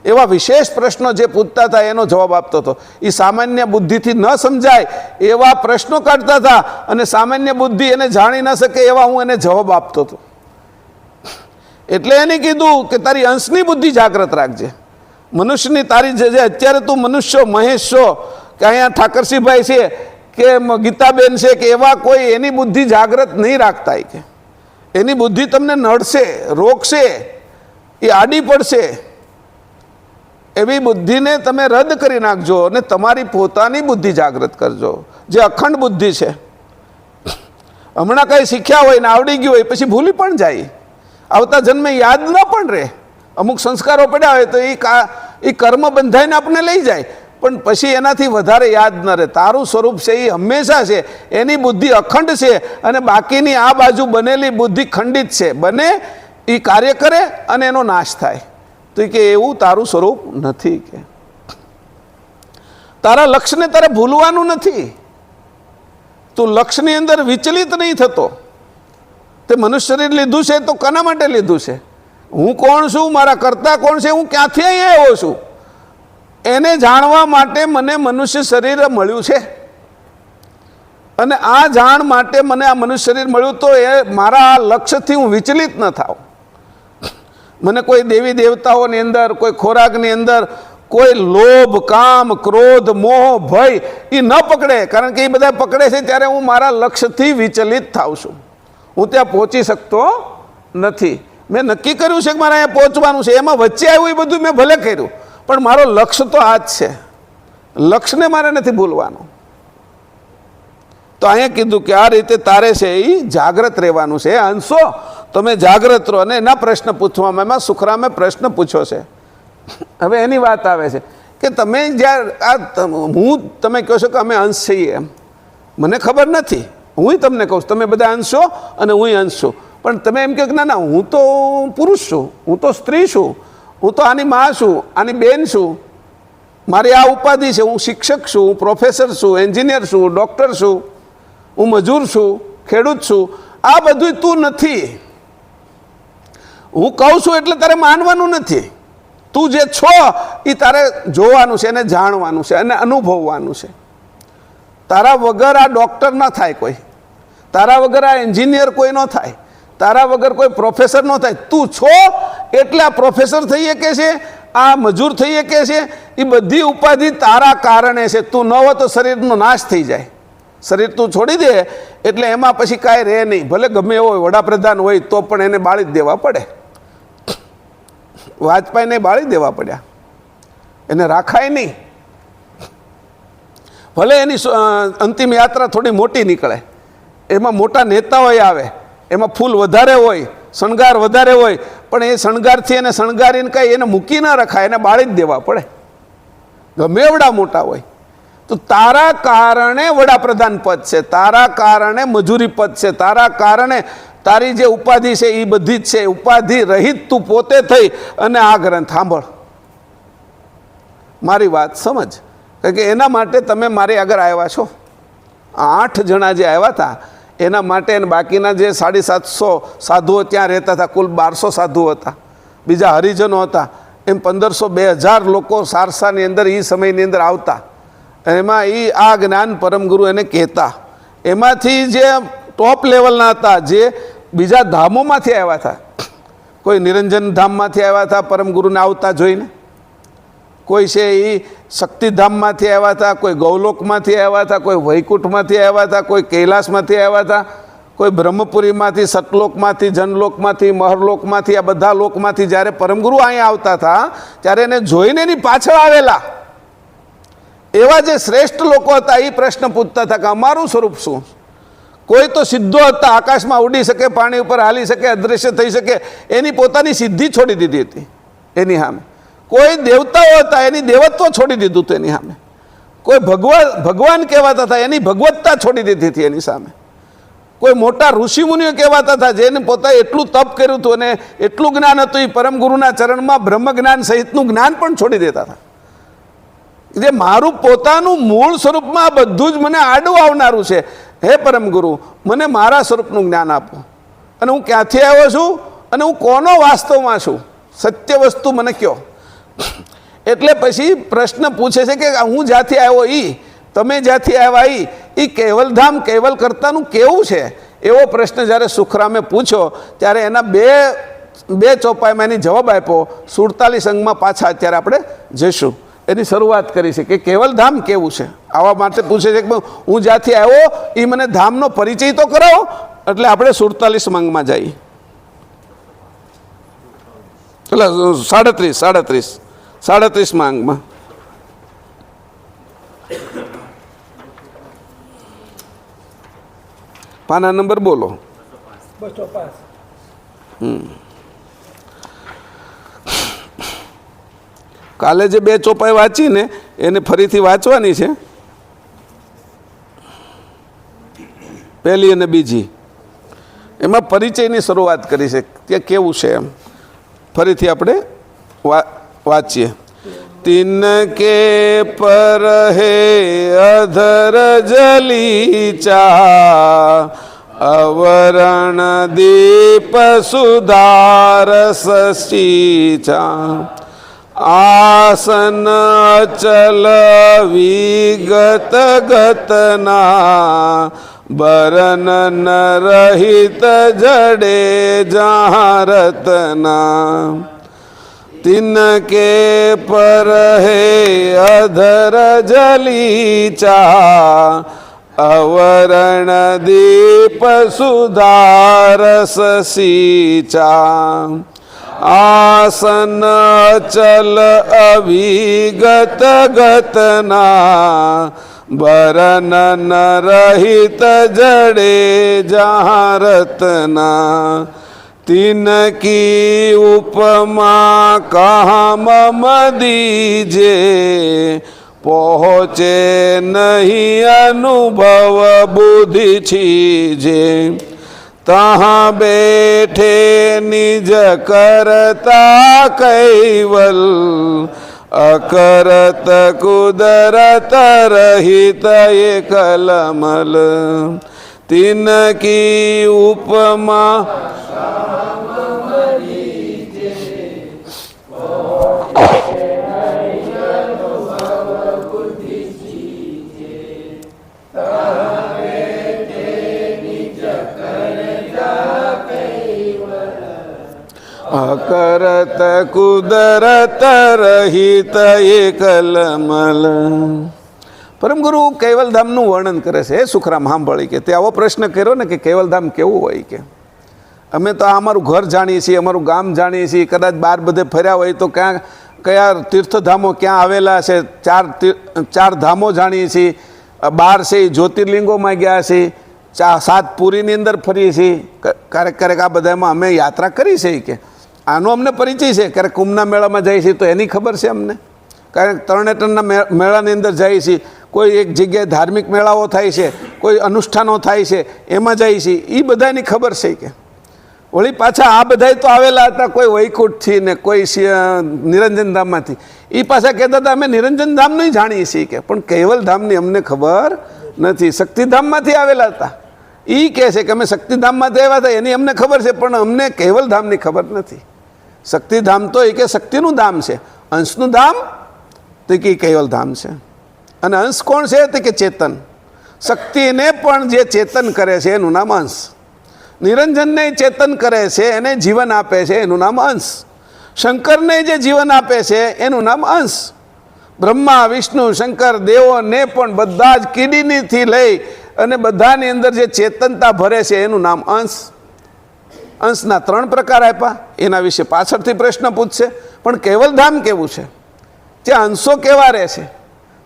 એવા વિશેષ પ્રશ્નો જે પૂછતા હતા એનો જવાબ આપતો હતો. એ સામાન્ય બુદ્ધિથી ન સમજાય એવા પ્રશ્નો કાઢતા હતા અને સામાન્ય બુદ્ધિ એને જાણી ન શકે એવા હું એને જવાબ આપતો હતો. એટલે એને કીધું કે તારી અંશની બુદ્ધિ જાગૃત રાખજે. મનુષ્યની તારી જે અત્યારે તું મનુષ્ય મહેશ છો કે અહીંયા ઠાકરસિંહભાઈ છે કે ગીતાબેન છે કે એવા કોઈ એની બુદ્ધિ જાગૃત નહીં રાખતા. કે એની બુદ્ધિ તમને નડશે, રોકશે, એ આડી પડશે. એવી બુદ્ધિને તમે રદ કરી નાખજો અને તમારી પોતાની બુદ્ધિ જાગૃત કરજો, જે અખંડ બુદ્ધિ છે. હમણાં કંઈ શીખ્યા હોય ને આવડી ગયું હોય પછી ભૂલી પણ જાય, આવતા જન્મે યાદ ન પણ રહે. અમુક સંસ્કારો પડ્યા હોય તો એ કર્મ બંધાઈને આપણને લઈ જાય, પણ પછી એનાથી વધારે યાદ ન રહે. તારું સ્વરૂપ છે એ હંમેશા છે, એની બુદ્ધિ અખંડ છે અને બાકીની આ બાજુ બનેલી બુદ્ધિ ખંડિત છે. બને એ કાર્ય કરે અને એનો નાશ થાય. તો કે એવું તારું સ્વરૂપ નથી. કે તારા લક્ષ્યને તારે ભૂલવાનું નથી. તું લક્ષ્યની અંદર વિચલિત નહીં થતો. તે મનુષ્ય શરીર લીધું છે તો કોના માટે લીધું છે? હું કોણ છું, મારા કરતા કોણ છે, હું ક્યાંથી અહીંયા આવ્યો છું, એને જાણવા માટે મને મનુષ્ય શરીર મળ્યું છે. અને આ જાણ માટે મને આ મનુષ્ય શરીર મળ્યું તો એ મારા લક્ષ્યથી હું વિચલિત ન થાઉં. મને કોઈ દેવી દેવતાઓની અંદર, કોઈ ખોરાકની અંદર કોઈ લોભ, કામ, ક્રોધ, મોહ, ભય એ ન પકડે. કારણ કે એ બધા પકડે છે ત્યારે હું મારા લક્ષ્યથી વિચલિત થાઉં છું. હું ત્યાં પહોંચી શકતો નથી. મેં નક્કી કર્યું છે કે મારે અહીંયા પહોંચવાનું છે, એમાં વચ્ચે આવ્યું એ બધું મેં ભલે કર્યું, પણ મારો લક્ષ્ય તો આ જ છે. લક્ષ્યને મારે નથી ભૂલવાનું. તો અહીંયા કીધું કે આ રીતે તારે છે એ જાગ્રત રહેવાનું છે. અંશો તમે જાગ્રત રહો. અને એના પ્રશ્ન પૂછવામાં, એમાં સુખરામે પ્રશ્ન પૂછ્યો છે. હવે એની વાત આવે છે કે તમે જ્યારે તમે કહો છો કે અમે અંશ છીએ, એમ મને ખબર નથી. હું તમને કહું છું તમે બધા અંશ છો અને હું અંશ છું, પણ તમે એમ કહો કે ના ના હું તો પુરુષ છું, હું તો સ્ત્રી છું, હું તો આની મા છું, આની બેન છું, મારી આ ઉપાધિ છે, હું શિક્ષક છું, હું પ્રોફેસર છું, એન્જિનિયર છું, ડૉક્ટર છું, હું મજૂર છું, ખેડૂત છું. આ બધું તું નથી. હું કહું છું એટલે તારે માનવાનું નથી. તું જે છો એ તારે જોવાનું છે, એને જાણવાનું છે અને અનુભવવાનું છે. તારા વગર આ ડૉક્ટર ન થાય કોઈ, તારા વગર આ એન્જિનિયર કોઈ ન થાય, તારા વગર કોઈ પ્રોફેસર ન થાય. તું છો એટલે આ પ્રોફેસર થઈ શકે છે, આ મજૂર થઈ શકે છે. એ બધી ઉપાધિ તારા કારણે છે. તું ન હોય તો શરીરનો નાશ થઈ જાય. શરીર તું છોડી દે એટલે એમાં પછી કાંઈ રહે નહીં. ભલે ગમે એવો વડાપ્રધાન હોય તો પણ એને બાળી જ દેવા પડે. વાજપેયીને બાળી દેવા પડ્યા, એને રાખાય નહીં. ભલે એની અંતિમ યાત્રા થોડી મોટી નીકળે, એમાં મોટા નેતાઓ આવે, એમાં ફૂલ વધારે હોય, શણગાર વધારે હોય, પણ એ શણગારથી એને શણગારીને કાંઈ એને મૂકી ન રખાય, એને બાળી જ દેવા પડે, ગમે એવડા મોટા હોય. તો તારા કારણે વડાપ્રધાન પદ છે, તારા કારણે મજૂરી પદ છે, તારા કારણે તારી જે ઉપાધિ છે એ બધી જ છે. ઉપાધિ રહિત તું પોતે થઈ અને આ ગ્રંથ સાંભળ, મારી વાત સમજ. કારણ કે એના માટે તમે મારી આગળ આવ્યા છો. 8 જણા જે આવ્યા હતા એના માટે, અને બાકીના જે 750 સાધુઓ ત્યાં રહેતા હતા, કુલ 1200 સાધુઓ હતા. બીજા હરિજનો હતા, એમ 1500-2000 લોકો સારસાની અંદર એ સમયની અંદર આવતા. એમાં આ જ્ઞાન પરમગુરુ એને કહેતા. એમાંથી જે ટોપ લેવલના હતા, જે બીજા ધામોમાંથી આવ્યા હતા, કોઈ નિરંજન ધામમાંથી આવ્યા હતા પરમગુરુને આવતા જોઈને, કોઈ છે એ શક્તિધામમાંથી આવ્યા હતા, કોઈ ગૌલોકમાંથી આવ્યા હતા, કોઈ વૈકુંઠમાંથી આવ્યા હતા, કોઈ કૈલાસમાંથી આવ્યા હતા, કોઈ બ્રહ્મપુરીમાંથી, સતલોકમાંથી, જનલોકમાંથી, મહરલોકમાંથી, આ બધા લોકમાંથી જ્યારે પરમગુરુ અહીંયા આવતા હતા ત્યારે એને જોઈને એની પાછળ આવેલા એવા જે શ્રેષ્ઠ લોકો હતા એ પ્રશ્ન પૂછતા હતા કે અમારું સ્વરૂપ શું? કોઈ તો સિદ્ધો હતા, આકાશમાં ઉડી શકે, પાણી ઉપર હાલી શકે, અદૃશ્ય થઈ શકે, એની પોતાની સિદ્ધિ છોડી દીધી હતી એની સામે. કોઈ દેવતાઓ હતા, એની દેવત્વ છોડી દીધું હતું એની સામે. કોઈ ભગવાન કહેવાતા હતા, એની ભગવત્તા છોડી દીધી હતી એની સામે. કોઈ મોટા ઋષિમુનિઓ કહેવાતા હતા, જેને પોતાએ એટલું તપ કર્યું હતું અને એટલું જ્ઞાન હતું, એ પરમગુરુના ચરણમાં બ્રહ્મ જ્ઞાન સહિતનું જ્ઞાન પણ છોડી દેતા હતા. જે મારું પોતાનું મૂળ સ્વરૂપમાં બધું જ મને આડું આવનારું છે, હે પરમગુરુ મને મારા સ્વરૂપનું જ્ઞાન આપો, અને હું ક્યાંથી આવ્યો છું અને હું કોનો વાસ્તવમાં છું, સત્ય વસ્તુ મને કહો. એટલે પછી પ્રશ્ન પૂછે છે કે હું જ્યાંથી આવ્યો તમે જ્યાંથી આવ્યા એ કેવલધામ કેવલ કરતાનું કેવું છે? એવો પ્રશ્ન જ્યારે સુખરામે પૂછ્યો ત્યારે એના બે ચોપાઈમાં એની જવાબ આપ્યો. 47 અંગમાં પાછા અત્યારે આપણે જઈશું. એની શરૂઆત કરી છે કે કેવલધામ કેવું છે. આવા માટે પૂછે છે કે હું જ્યાંથી આવ્યો એ મને ધામનો પરિચય તો કરાવો. એટલે આપણે 47 અંગમાં જઈએ. એટલે 37 અંગમાં પાના નંબર બોલો. 205. કાલે જે 2 ચોપાઈ વાંચી ને એને ફરીથી વાંચવાની છે, પહેલી અને બીજી. એમાં પરિચયની શરૂઆત કરી છે કે કેવું છે એમ. ફરીથી આપણે વાંચીએ. तिनके पर है अधर जलीचा अवरण दीप सुधारस सीचा आसन अचल विगत गतना बरन न रहित जड़े जहाँ रतना तिनके पर है अधर जलीचा अवरण दीप सुधारस सीचा आसन चल अभिगत गतना बरन न रहित जड़े जहाँ रतना तिनकी उपमा कहाँ मम दीजे पहुँचे नहीं अनुभव बुद्धि छीजे तहाँ बैठे निज करता कैवल अकरत कुदरत रहित ये कलमल तिनकी उपमा अकरत कुदरत रहित एकलमल. પરમગુરુ કૈવલધામનું વર્ણન કરે છે. એ સુખરામ સાંભળી કે તે આવો પ્રશ્ન કર્યો ને કે કૈવલધામ કેવું હોય કે અમે તો અમારું ઘર જાણીએ છીએ, અમારું ગામ જાણીએ છીએ, કદાચ બહાર બધે ફર્યા હોય તો ક્યાં કયા તીર્થધામો ક્યાં આવેલા છે, ચાર ધામો જાણીએ છીએ, 12 છે જ્યોતિર્લિંગોમાં ગયા છીએ, 7 પુરીની અંદર ફરીએ છીએ, ક્યારેક આ બધામાં અમે યાત્રા કરી છે કે આનો અમને પરિચય છે. ક્યારેક કુંભના મેળામાં જઈએ છીએ તો એની ખબર છે અમને, ક્યારેક તરણેતરના મેળાની અંદર જઈએ છીએ, કોઈ એક જગ્યાએ ધાર્મિક મેળાઓ થાય છે, કોઈ અનુષ્ઠાનો થાય છે એમાં જઈએ છીએ, એ બધાની ખબર છે કે વળી પાછા આ બધા તો આવેલા હતા કોઈ વૈકુંઠથી ને કોઈ નિરંજન ધામમાંથી, એ પાછા કહેતા હતા અમે નિરંજન ધામનું જાણીએ છીએ કે પણ કૈવલધામની અમને ખબર નથી. શક્તિધામમાંથી આવેલા હતા એ કહે છે કે અમે શક્તિધામમાંથી આવ્યા હતા એની અમને ખબર છે પણ અમને કૈવલધામની ખબર નથી. શક્તિધામ તો એ કે શક્તિનું ધામ છે, અંશનું ધામ તો કે કૈવલ ધામ છે. અને અંશ કોણ છે તો કે ચેતન. શક્તિને પણ જે ચેતન કરે છે એનું નામ અંશ. નિરંજનને ચેતન કરે છે, એને જીવન આપે છે, એનું નામ અંશ. શંકરને જે જીવન આપે છે એનું નામ અંશ. બ્રહ્મા, વિષ્ણુ, શંકર, દેવોને પણ બધા જ કીડીનીથી લઈ અને બધાની અંદર જે ચેતનતા ભરે છે એનું નામ અંશ. અંશના 3 પ્રકાર આપ્યા, એના વિશે પાછળથી પ્રશ્ન પૂછશે. પણ કૈવલધામ કેવું છે, ત્યાં અંશો કેવા રહે છે,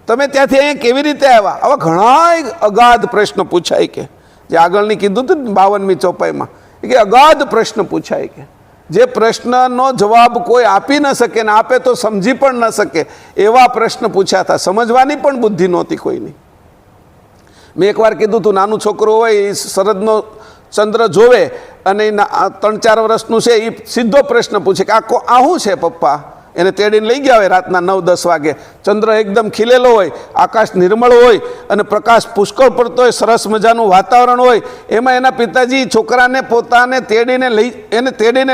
તમે ત્યાંથી અહીંયા કેવી રીતે આવ્યા, આવા ઘણા અગાધ પ્રશ્ન પૂછાય. કે જે આગળની કીધું હતું 52મી ચોપાઈમાં કે અગાધ પ્રશ્ન પૂછાય, કે જે પ્રશ્નનો જવાબ કોઈ આપી ન શકે ને આપે તો સમજી પણ ન શકે એવા પ્રશ્ન પૂછ્યા હતા. સમજવાની પણ બુદ્ધિ નહોતી કોઈની. મેં એકવાર કીધું હતું, નાનું છોકરું હોય એ શરદનો ચંદ્ર જોવે અને 3-4 વર્ષનું છે, એ સીધો પ્રશ્ન પૂછે કે આ શું છે પપ્પા. એને તેડીને લઈ ગયા હોય રાતના 9-10 વાગે, ચંદ્ર એકદમ ખીલેલો હોય, આકાશ નિર્મળ હોય અને પ્રકાશ પુષ્કળ પડતો હોય, સરસ મજાનું વાતાવરણ હોય. એમાં એના પિતાજી છોકરાને પોતાને તેડીને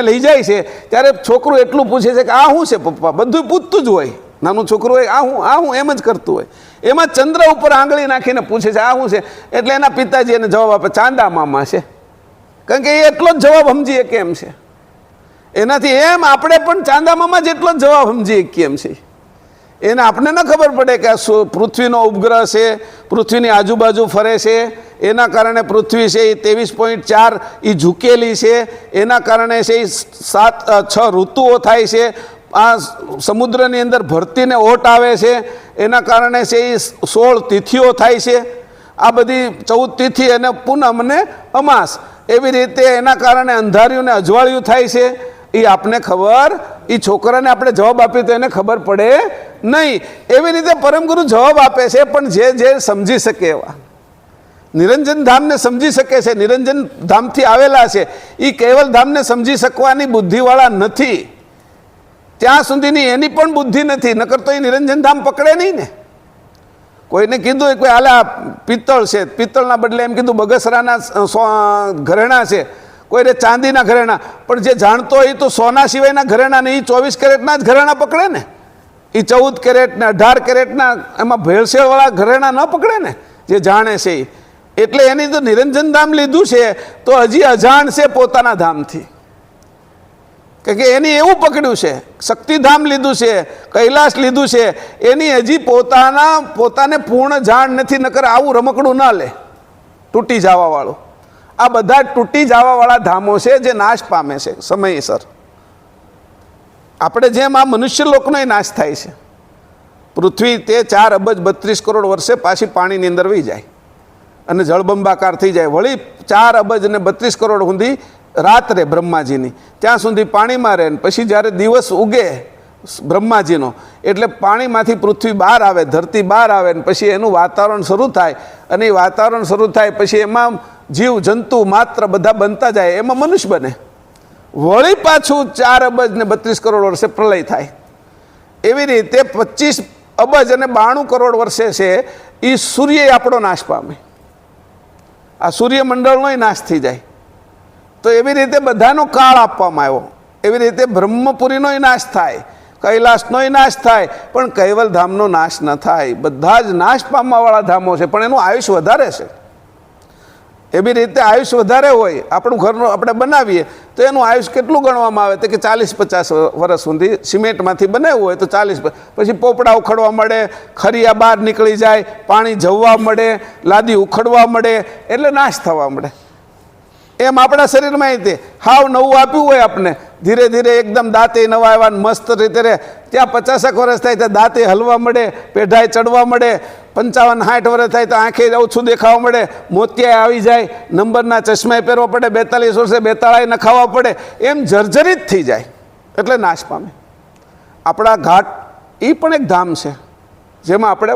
લઈ જાય છે, ત્યારે છોકરું એટલું પૂછે છે કે આ શું છે પપ્પા. બધું પૂછતું જ હોય, નાનું છોકરું હોય આ હું એમ જ કરતું હોય. એમાં ચંદ્ર ઉપર આંગળી નાખીને પૂછે છે આ શું છે, એટલે એના પિતાજી એને જવાબ આપે ચાંદા મામા છે. કારણ કે એ એટલો જ જવાબ સમજીએ કેમ છે. એનાથી એમ આપણે પણ ચાંદા મામા જેટલો જ જવાબ સમજીએ કેમ છે. એને આપણે ન ખબર પડે કે આ પૃથ્વીનો ઉપગ્રહ છે, પૃથ્વીની આજુબાજુ ફરે છે, એના કારણે પૃથ્વી છે એ 23.4 એ ઝૂકેલી છે, એના કારણે છે એ 6 ઋતુઓ થાય છે, આ સમુદ્રની અંદર ભરતીને ઓટ આવે છે, એના કારણે છે એ 16 તિથિઓ થાય છે. આ બધી 14 તિથિ અને પૂનમ અને અમાસ, એવી રીતે એના કારણે અંધારિયું ને અજવાળિયું થાય છે. એ આપને ખબર, એ છોકરાને આપણે જવાબ આપીએ તો એને ખબર પડે નહીં. એવી રીતે પરમગુરુ જવાબ આપે છે, પણ જે સમજી શકે એવા. નિરંજન ધામને સમજી શકે છે, નિરંજન ધામથી આવેલા છે, એ કૈવલ ધામને સમજી શકવાની બુદ્ધિવાળા નથી. ત્યાં સુધીની એની પણ બુદ્ધિ નથી, નકર તો એ નિરંજન ધામ પકડે નહીં ને. કોઈને કીધું કોઈ હાલે આ પિત્તળ છે, પિત્તળના બદલે એમ કીધું બગસરાના ઘરેણા છે, કોઈને ચાંદીના ઘરેણા. પણ જે જાણતો હોય તો સોના સિવાયના ઘરેણા ને, એ 24 કેરેટના જ ઘરેણા પકડે ને. એ 14 કેરેટ ને 18 કેરેટના એમાં ભેળસેળવાળા ઘરેણા ન પકડે ને, જે જાણે છે એ. એટલે એની તો નિરંજન ધામ લીધું છે તો હજી અજાણ છે પોતાના ધામથી. કે એની એવું પકડ્યું છે, શક્તિધામ લીધું છે, કૈલાસ લીધું છે, એની હજી પોતાને પૂર્ણ જાણ નથી. નકર આવું રમકડું ન લે તૂટી જવા વાળું. આ બધા તૂટી જવા વાળા ધામો છે જે નાશ પામે છે સમયસર. આપણે જેમ આ મનુષ્ય લોકનો નાશ થાય છે. પૃથ્વી તે 4 અબજ 32 કરોડ વર્ષે પાછી પાણીની અંદર વહી જાય અને જળબંબાકાર થઈ જાય. વળી 4 અબજ અને 32 કરોડ સુધી રાત્રે બ્રહ્માજીની, ત્યાં સુધી પાણીમાં રહે. પછી જ્યારે દિવસ ઉગે બ્રહ્માજીનો, એટલે પાણીમાંથી પૃથ્વી બહાર આવે, ધરતી બહાર આવે, ને પછી એનું વાતાવરણ શરૂ થાય. અને એ વાતાવરણ શરૂ થાય પછી એમાં જીવ જંતુ માત્ર બધા બનતા જાય, એમાં મનુષ્ય બને. વળી પાછું 4 અબજ ને 32 કરોડ વર્ષે પ્રલય થાય. એવી રીતે 25 અબજ અને 92 કરોડ વર્ષે છે એ સૂર્ય આપણો નાશ પામે, આ સૂર્યમંડળનો નાશ થઈ જાય. તો એવી રીતે બધાનો કાળ આપવામાં આવ્યો. એવી રીતે બ્રહ્મપુરીનો નાશ થાય, કૈલાસનો નાશ થાય, પણ કૈવલ ધામનો નાશ ન થાય. બધા જ નાશ પામવાવાળા ધામો છે, પણ એનું આયુષ્ય વધારે છે. એવી રીતે આયુષ્ય વધારે હોય, આપણું ઘરનું આપણે બનાવીએ તો એનું આયુષ્ય કેટલું ગણવામાં આવે તો કે 40-50 વર્ષ સુધી. સિમેન્ટમાંથી બનાવ્યું હોય તો 40, પછી પોપડા ઉખડવા મળે, ખરિયા બહાર નીકળી જાય, પાણી જવવા મળે, લાદી ઉખડવા મળે, એટલે નાશ થવા મળે. એમ આપણા શરીરમાં તે હાવ નવું આપ્યું હોય આપણે, ધીરે ધીરે એકદમ દાંતે નવા આવ્યા મસ્ત રીતે રહે. ત્યાં 50 વર્ષ થાય તો દાંતે હલવા મળે, પેઢાએ ચડવા મળે, 55-60 વર્ષ થાય તો આંખે ઓછું દેખાવા મળે, મોતિયા આવી જાય, નંબરના ચશ્માએ પહેરવા પડે, 42 વર્ષે બેતાળાએ નખાવા પડે, એમ જર્જરિત થઈ જાય, એટલે નાશ પામે. આપણા ઘાટ એ પણ એક ધામ છે જેમાં આપણે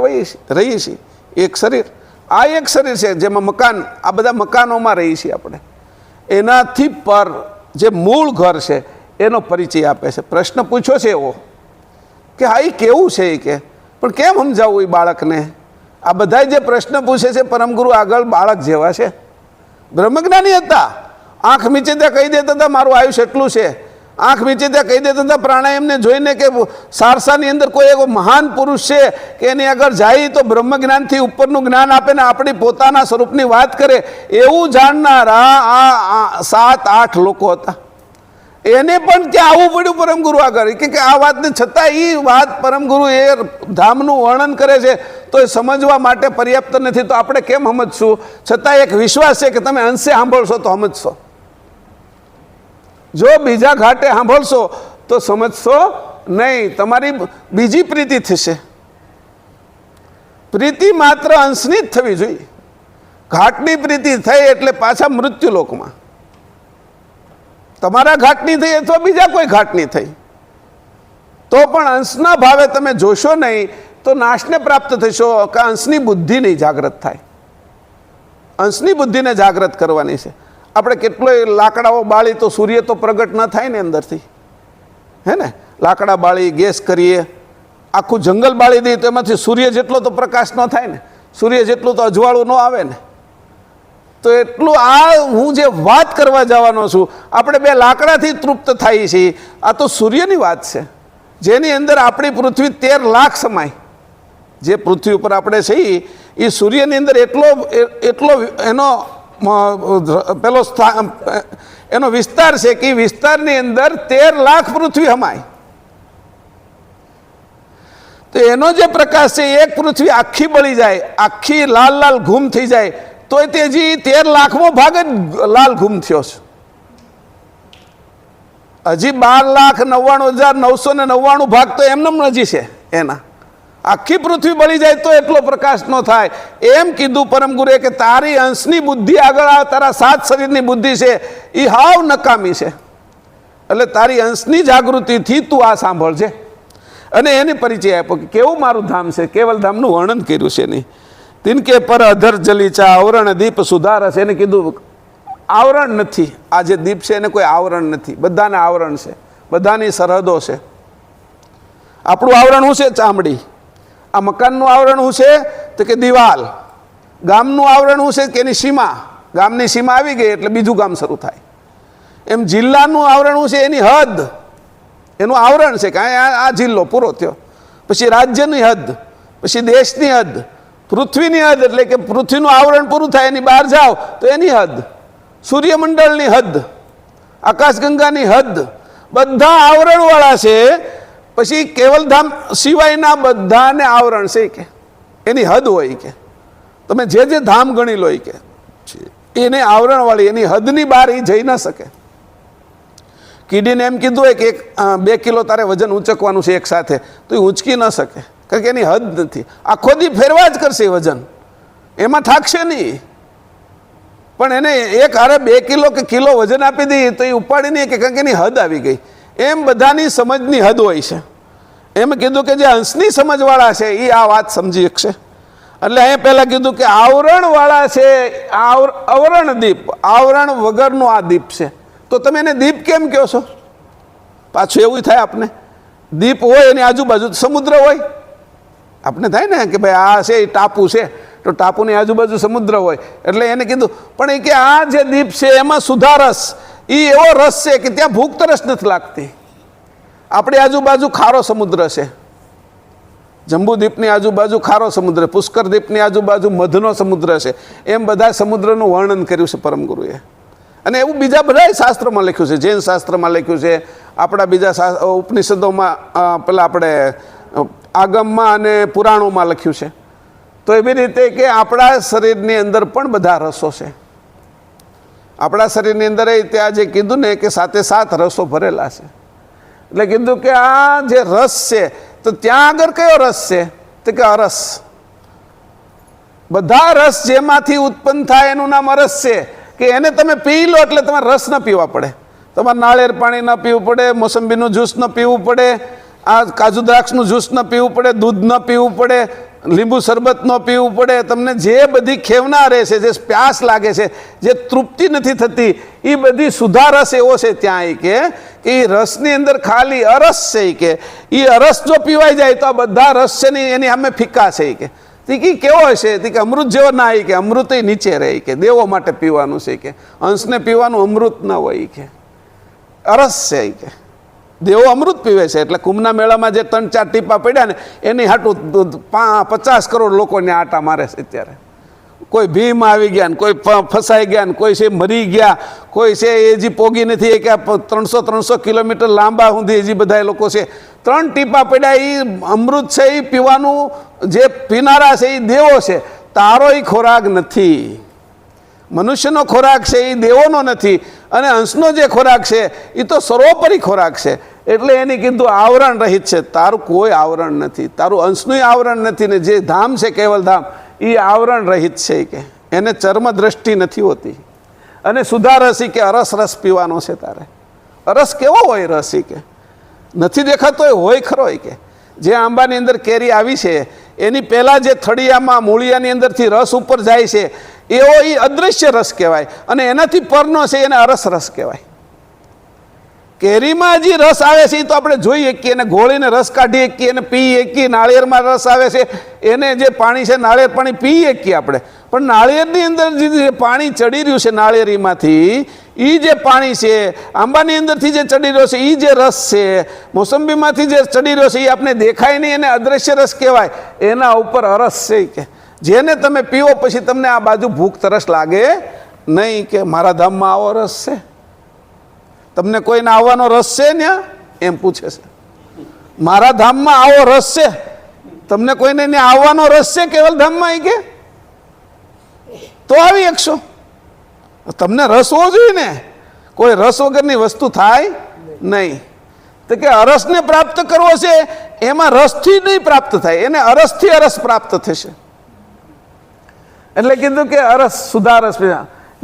રહીએ છીએ. એક શરીર, આ એક શરીર છે જેમાં મકાન, આ બધા મકાનોમાં રહીએ છીએ આપણે. એનાથી પર જે મૂળ ઘર છે એનો પરિચય આપે છે. પ્રશ્ન પૂછ્યો છે એવો કે હા એ કેવું છે, એ કે પણ કેમ સમજાવવું એ બાળકને. આ બધા જે પ્રશ્ન પૂછે છે પરમગુરુ આગળ બાળક જેવા છે, બ્રહ્મજ્ઞાની હતા. આંખ મીચે ત્યાં કહી દેતા હતા મારું આયુષ્ય એટલું છે, આંખ મીચી ત્યાં કહી દેતા હતા પ્રાણાયામને જોઈને કે સારસાની અંદર કોઈ એવો મહાન પુરુષ છે કે એની આગળ જાય તો બ્રહ્મ જ્ઞાનથી ઉપરનું જ્ઞાન આપે ને આપણી પોતાના સ્વરૂપની વાત કરે, એવું જાણનારા આ 7-8 લોકો હતા. એને પણ ત્યાં આવવું પડ્યું પરમગુરુ આગળ કે આ વાતને છતાં એ વાત પરમગુરુ એ ધામનું વર્ણન કરે છે તો એ સમજવા માટે પર્યાપ્ત નથી. તો આપણે કેમ સમજશું? છતાં એક વિશ્વાસ છે કે તમે અંશે સાંભળશો તો સમજશો. જો બીજા ઘાટે સાંભળશો તો સમજશો નહીં. તમારી બીજી પ્રીતિ થશે. પ્રીતિ માત્ર અંશની જ થવી જોઈએ. ઘાટની પ્રીતિ થઈ એટલે પાછા મૃત્યુલોકમાં. તમારા ઘાટની થઈ અથવા બીજા કોઈ ઘાટની થઈ તો પણ અંશના ભાવે તમે જોશો નહીં તો નાશને પ્રાપ્ત થશો. કે અંશની બુદ્ધિ નહીં જાગૃત થાય. અંશની બુદ્ધિને જાગૃત કરવાની છે. આપણે કેટલોય લાકડાઓ બાળી તો સૂર્ય તો પ્રગટ ન થાય ને અંદરથી, હે ને? લાકડા બાળી, ગેસ કરીએ, આખું જંગલ બાળી દઈએ તો એમાંથી સૂર્ય જેટલો તો પ્રકાશ ન થાય ને, સૂર્ય જેટલું તો અજવાળું ન આવે ને. તો એટલું આ હું જે વાત કરવા જવાનો છું, આપણે બે લાકડાથી તૃપ્ત થાય છીએ. આ તો સૂર્યની વાત છે જેની અંદર આપણી પૃથ્વી 13 લાખ સમાય. જે પૃથ્વી ઉપર આપણે છીએ એ સૂર્યની અંદર એટલો એનો પેલો એનો વિસ્તાર છે કે વિસ્તારની અંદર 13 લાખ પૃથ્વી સમાય. તો એનો જે પ્રકાશ છે એક પૃથ્વી આખી બળી જાય, આખી લાલ લાલ ઘૂમ થઈ જાય તો તે હજી 13 લાખમો ભાગ જ લાલ ઘૂમ થયો છે. હજી 12,99,999 ભાગ તો એમને નજી છે એના. આખી પૃથ્વી બળી જાય તો એટલો પ્રકાશ ન થાય. એમ કીધું પરમગુરુએ કે તારી અંશની બુદ્ધિ આગળ તારા 7 શરીરની બુદ્ધિ છે એ હાવ નકામી છે. એટલે તારી અંશની જાગૃતિથી તું આ સાંભળજે. અને એને પરિચય આપ્યો કે કેવું મારું ધામ છે. કેવલ ધામનું વર્ણન કર્યું છે નહીં. તિનકે પર અધર જલીચા આવરણ દીપ સુધારસ. એને કીધું આવરણ નથી. આ જે દીપ છે એને કોઈ આવરણ નથી. બધાને આવરણ છે, બધાની સરહદો છે. આપણું આવરણ શું છે? ચામડી. આ મકાનનું આવરણ શું છે? તો કે દિવાલ. ગામનું આવરણ શું છે? કે એની સીમા. ગામની સીમા આવી ગઈ એટલે બીજું ગામ શરૂ થાય. એમ જિલ્લાનું આવરણ શું છે? એની હદ. એનું આવરણ છે કે આ જિલ્લો પૂરો થયો. પછી રાજ્યની હદ, પછી દેશની હદ, પૃથ્વીની હદ એટલે કે પૃથ્વીનું આવરણ પૂરું થાય એની બહાર જાઓ તો એની હદ, સૂર્યમંડળની હદ, આકાશગંગાની હદ, બધા આવરણવાળા છે. પછી કેવલધામ સિવાયના બધાને આવરણ છે કે એની હદ હોય કે તમે જે ધામ ગણી લો કે એને આવરણવાળી એની હદની બહાર એ જઈ ન શકે. કીડીને એમ કીધું હોય કે 2 કિલો તારે વજન ઊંચકવાનું છે એક સાથે તો એ ઊંચકી ન શકે કારણ કે એની હદ નથી. આખો દી ફેરવા જ કરશે વજન, એમાં થાકશે નહીં. પણ એને એક હારે 2 કિલો કે કિલો વજન આપી દઈએ તો એ ઉપાડી નહીં કે કારણ કે એની હદ આવી ગઈ. એમ બધાની સમજની હદ હોય છે. એમ કીધું કે જે અંશની સમજવાળા છે એ આ વાત સમજી શકશે. એટલે અહીંયા પહેલાં કીધું કે આવરણવાળા છે, આવરણ દીપ, આવરણ વગરનો આ દીપ છે. તો તમે એને દીપ કેમ કહો છો? પાછું એવું થાય આપને. દીપ હોય એની આજુબાજુ સમુદ્ર હોય. આપણે થાય ને કે ભાઈ આ છે એ ટાપુ છે તો ટાપુની આજુબાજુ સમુદ્ર હોય. એટલે એને કીધું પણ એ કે આ જે દીપ છે એમાં સુધારસ, એ એવો રસ છે કે ત્યાં ભૂખ તરસ નથી લાગતી. આપણી આજુબાજુ ખારો સમુદ્ર છે. જંબુદ્વીપની આજુબાજુ ખારો સમુદ્ર, પુષ્કર દ્વીપની આજુબાજુ મધનો સમુદ્ર છે. એમ બધા સમુદ્રનું વર્ણન કર્યું છે પરમગુરુએ. અને એવું બીજા બધા શાસ્ત્રોમાં લખ્યું છે. જૈન શાસ્ત્રમાં લખ્યું છે, આપણા બીજા ઉપનિષદોમાં, પેલા આપણે આગમમાં અને પુરાણોમાં લખ્યું છે. તો એવી રીતે કે આપણા શરીરની અંદર પણ બધા રસો છે. આપણા શરીરની અંદર ત્યાં જે કીધું ને કે 7 રસો ભરેલા છે. એટલે કીધું કે આ જે રસ છે તો ત્યાં આગળ કયો રસ છે? તો કે અરસ. બધા રસ જેમાંથી ઉત્પન્ન થાય એનું નામ અરસ છે. કે એને તમે પી લો એટલે તમારે રસ ન પીવા પડે. તમારે નાળિયેર પાણી ન પીવું પડે, મોસંબીનું જ્યુસ ન પીવું પડે, આ કાજુ દ્રાક્ષનું જ્યુસ ન પીવું પડે, દૂધ ન પીવું પડે, લીંબુ શરબત ન પીવું પડે. તમને જે બધી ખેવના રહે છે, જે પ્યાસ લાગે છે, જે તૃપ્તિ નથી થતી, એ બધી સુધા રસ એવો છે ત્યાં કે એ રસની અંદર ખાલી અરસ છે. કે એ અરસ જો પીવાઈ જાય તો આ બધા રસ છે ને એની સામે ફિક્કા છે. કે તી કેવો હશે? કે અમૃત જેવો ના હોય. કે અમૃત નીચે રહે. કે દેવો માટે પીવાનું છે. કે અંશને પીવાનું અમૃત ના હોય. કે અરસ છે. કે દેવો અમૃત પીવે છે. એટલે કુંભના મેળામાં જે 3-4 ટીપા પડ્યા ને એની હાટું 50 કરોડ લોકોને આટા મારે છે અત્યારે. કોઈ ભીમ આવી ગયા ને કોઈ ફસાઈ ગયા ને કોઈ છે મરી ગયા, કોઈ છે એ હજી પોગી નથી કે 300 કિલોમીટર લાંબા સુધી હજી બધા લોકો છે. 3 ટીપા પડ્યા એ અમૃત છે, એ પીવાનું જે પીનારા છે એ દેવો છે. તારો એ ખોરાક નથી. મનુષ્યનો ખોરાક છે એ દેવોનો નથી, અને અંશનો જે ખોરાક છે એ તો સર્વોપરી ખોરાક છે. એટલે એની કીધું આવરણ રહિત છે. તારું કોઈ આવરણ નથી, તારું અંશનું આવરણ નથી, ને જે ધામ છે કેવલ ધામ એ આવરણ રહિત છે કે એને ચર્મ દ્રષ્ટિ નથી હોતી. અને સુધા રસી કે રસ પીવાનો છે તારે. રસ કેવો હોય? રસી કે નથી દેખાતો હોય ખરો કે જે આંબાની અંદર કેરી આવી છે એની પહેલાં જે થળિયામાં મૂળિયાની અંદરથી રસ ઉપર જાય છે એવો એ અદૃશ્ય રસ કહેવાય, અને એનાથી પરનો છે એને અરસ રસ કહેવાય. કેરીમાં જે રસ આવે છે એ તો આપણે જોઈએ કે એને ગોળીને રસ કાઢી શકીએ, એને પી શકીએ. નાળિયેરમાં રસ આવે છે એને જે પાણી છે નાળિયેર પાણી પી શકીએ આપણે, પણ નાળિયેરની અંદર જે પાણી ચડી રહ્યું છે નાળિયેરીમાંથી એ જે પાણી છે, આંબાની અંદરથી જે ચડી રહ્યો છે એ જે રસ છે, મોસંબીમાંથી જે ચડી રહ્યો છે એ આપણે દેખાય નહીં, એને અદૃશ્ય રસ કહેવાય. એના ઉપર અરસ છે કે જેને તમે પીવો પછી તમને આ બાજુ ભૂખ તરસ લાગે નહીં કે મારા ધામમાં આવો રસ છે. તમને કોઈને આવવાનો રસ છે ને એમ પૂછે છે. મારા ધામમાં આવો રસ છે, તમને કોઈને ને આવવાનો રસ છે કેવલ ધામમાં? કે તો આવી શકશો. તમને રસ હોવો જોઈએ ને, કોઈ રસ વગરની વસ્તુ થાય નહીં. તો કે અરસને પ્રાપ્ત કરવો છે એમાં રસથી નહીં પ્રાપ્ત થાય, એને અરસથી અરસ પ્રાપ્ત થશે. એટલે કીધું કે અરસ સુધારસ.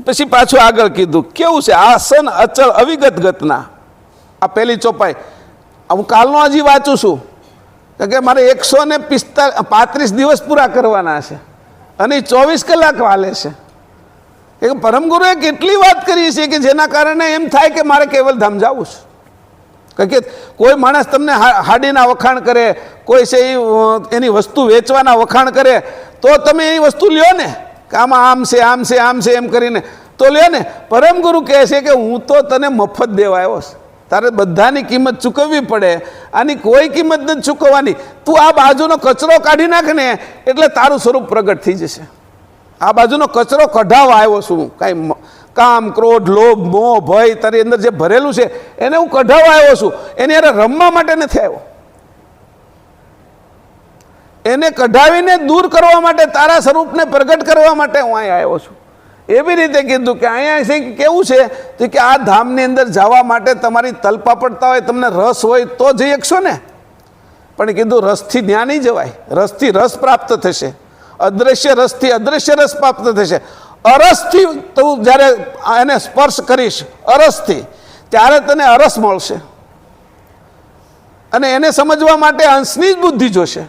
પછી પાછું આગળ કીધું કેવું છે? આસન અચલ અવિગત ગતના. આ પહેલી ચોપાઈ હું કાલનો હજી વાંચું છું કે મારે 135 દિવસ પૂરા કરવાના છે અને 24 કલાક વાલે છે. કે પરમગુરુએ કેટલી વાત કરી છે કે જેના કારણે એમ થાય કે મારે કેવલ ધામ જવું છે. કારણ કે કોઈ માણસ તમને હાડીના વખાણ કરે, કોઈ છે એની વસ્તુ વેચવાના વખાણ કરે તો તમે એ વસ્તુ લ્યો ને કે આમાં આમ છે આમ છે આમ છે એમ કરીને તો લ્યો ને. પરમગુરુ કહે છે કે હું તો તને મફત દેવા આવ્યો છું, તારે બધાની કિંમત ચૂકવવી પડે, આની કોઈ કિંમત નથી ચૂકવવાની. તું આ બાજુનો કચરો કાઢી નાખ ને એટલે તારું સ્વરૂપ પ્રગટ થઈ જશે. આ બાજુનો કચરો કઢાવવા આવ્યો છું. કાંઈ કામ, ક્રોધ, લોભ, મોહ, ભય તારી અંદર જે ભરેલું છે એને હું કઢાવવા આવ્યો છું. એની અરે રમવા માટે નથી આવ્યો, એને કઢાવીને દૂર કરવા માટે, તારા સ્વરૂપને પ્રગટ કરવા માટે હું અહીંયા આવ્યો છું. એવી રીતે કીધું કે અહીંયા કેવું છે તો કે આ ધામની અંદર જવા માટે તમારી તલપાપડતા હોય, તમને રસ હોય તો જઈ શકશો ને. પણ કીધું રસથી ત્યાં નહીં જવાય, રસથી રસ પ્રાપ્ત થશે. અદૃશ્ય રસથી અદૃશ્ય રસ પ્રાપ્ત થશે. અરસથી તું જ્યારે એને સ્પર્શ કરીશ અરસથી, ત્યારે તને અરસ મળશે. અને એને સમજવા માટે અંશની જ બુદ્ધિ જોશે.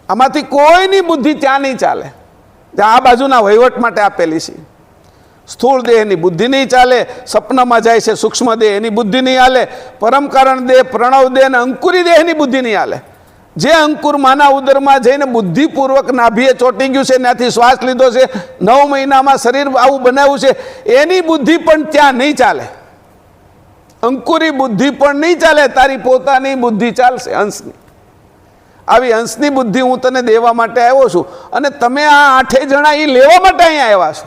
આમાંથી કોઈની બુદ્ધિ ત્યાં નહીં ચાલે. આ બાજુના વહીવટ માટે આપેલી છે. સ્થૂળ દેહની બુદ્ધિ નહીં ચાલે, સપનામાં જાય છે સૂક્ષ્મ દેહ એની બુદ્ધિ નહીં હાલે, પરમ કારણ દેહ, પ્રણવ દેહ અને અંકુરી દેહની બુદ્ધિ નહીં હાલે. જે અંકુર માના ઉદરમાં જઈને બુદ્ધિપૂર્વક નાભીએ ચોંટી ગયું છે, ત્યાંથી શ્વાસ લીધો છે, 9 મહિનામાં શરીર આવું બનાવ્યું છે, એની બુદ્ધિ પણ ત્યાં નહીં ચાલે. અંકુરી બુદ્ધિ પણ નહીં ચાલે, તારી પોતાની બુદ્ધિ ચાલશે અંશની. આવી અંશની બુદ્ધિ હું તને દેવા માટે આવ્યો છું, અને તમે આ 8 જણા એ લેવા માટે અહીંયા આવ્યા છો.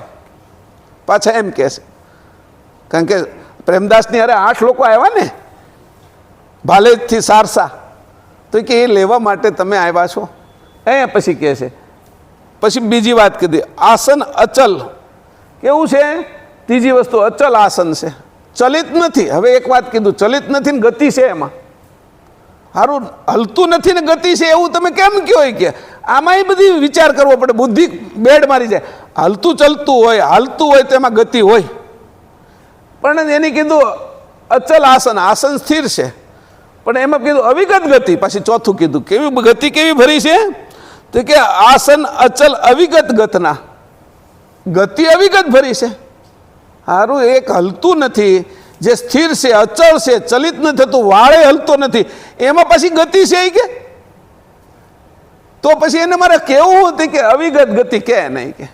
પાછા એમ કહે છે, કારણ કે પ્રેમદાસની અરે 8 લોકો આવ્યા ને ભાલેજથી સારસા, તો કે એ લેવા માટે તમે આવ્યા છો. અહીંયા પછી કહે છે, પછી બીજી વાત કીધી આસન અચલ. કેવું છે? ત્રીજી વસ્તુ અચલ આસન છે, ચલિત નથી. હવે એક વાત કીધું ચલિત નથી ને ગતિ છે એમાં. સારું હલતું નથી ને ગતિ છે એવું તમે કેમ કહો? કે આમાં એ બધી વિચાર કરવો પડે, બુદ્ધિ બેડ મારી જાય. હલતું ચલતું હોય તેમાં ગતિ હોય, પણ એની કીધું અચલ આસન, આસન સ્થિર છે, પણ એમાં કીધું અવિગત ગતિ. પાછી ચોથું કીધું કેવી ગતિ કેવી ભરી છે તો કે આસન અચલ અવિગત ગતના, ગતિ અવિગત ભરી છે. સારું એક હલતું નથી, જે સ્થિર છે, અચળ છે, ચલિત નથી થતું, વાળે હલતો નથી, એમાં પછી ગતિ છે કે તો પછી એને મારે કેવું હતું કે અવિગત ગતિ કે નહીં, કે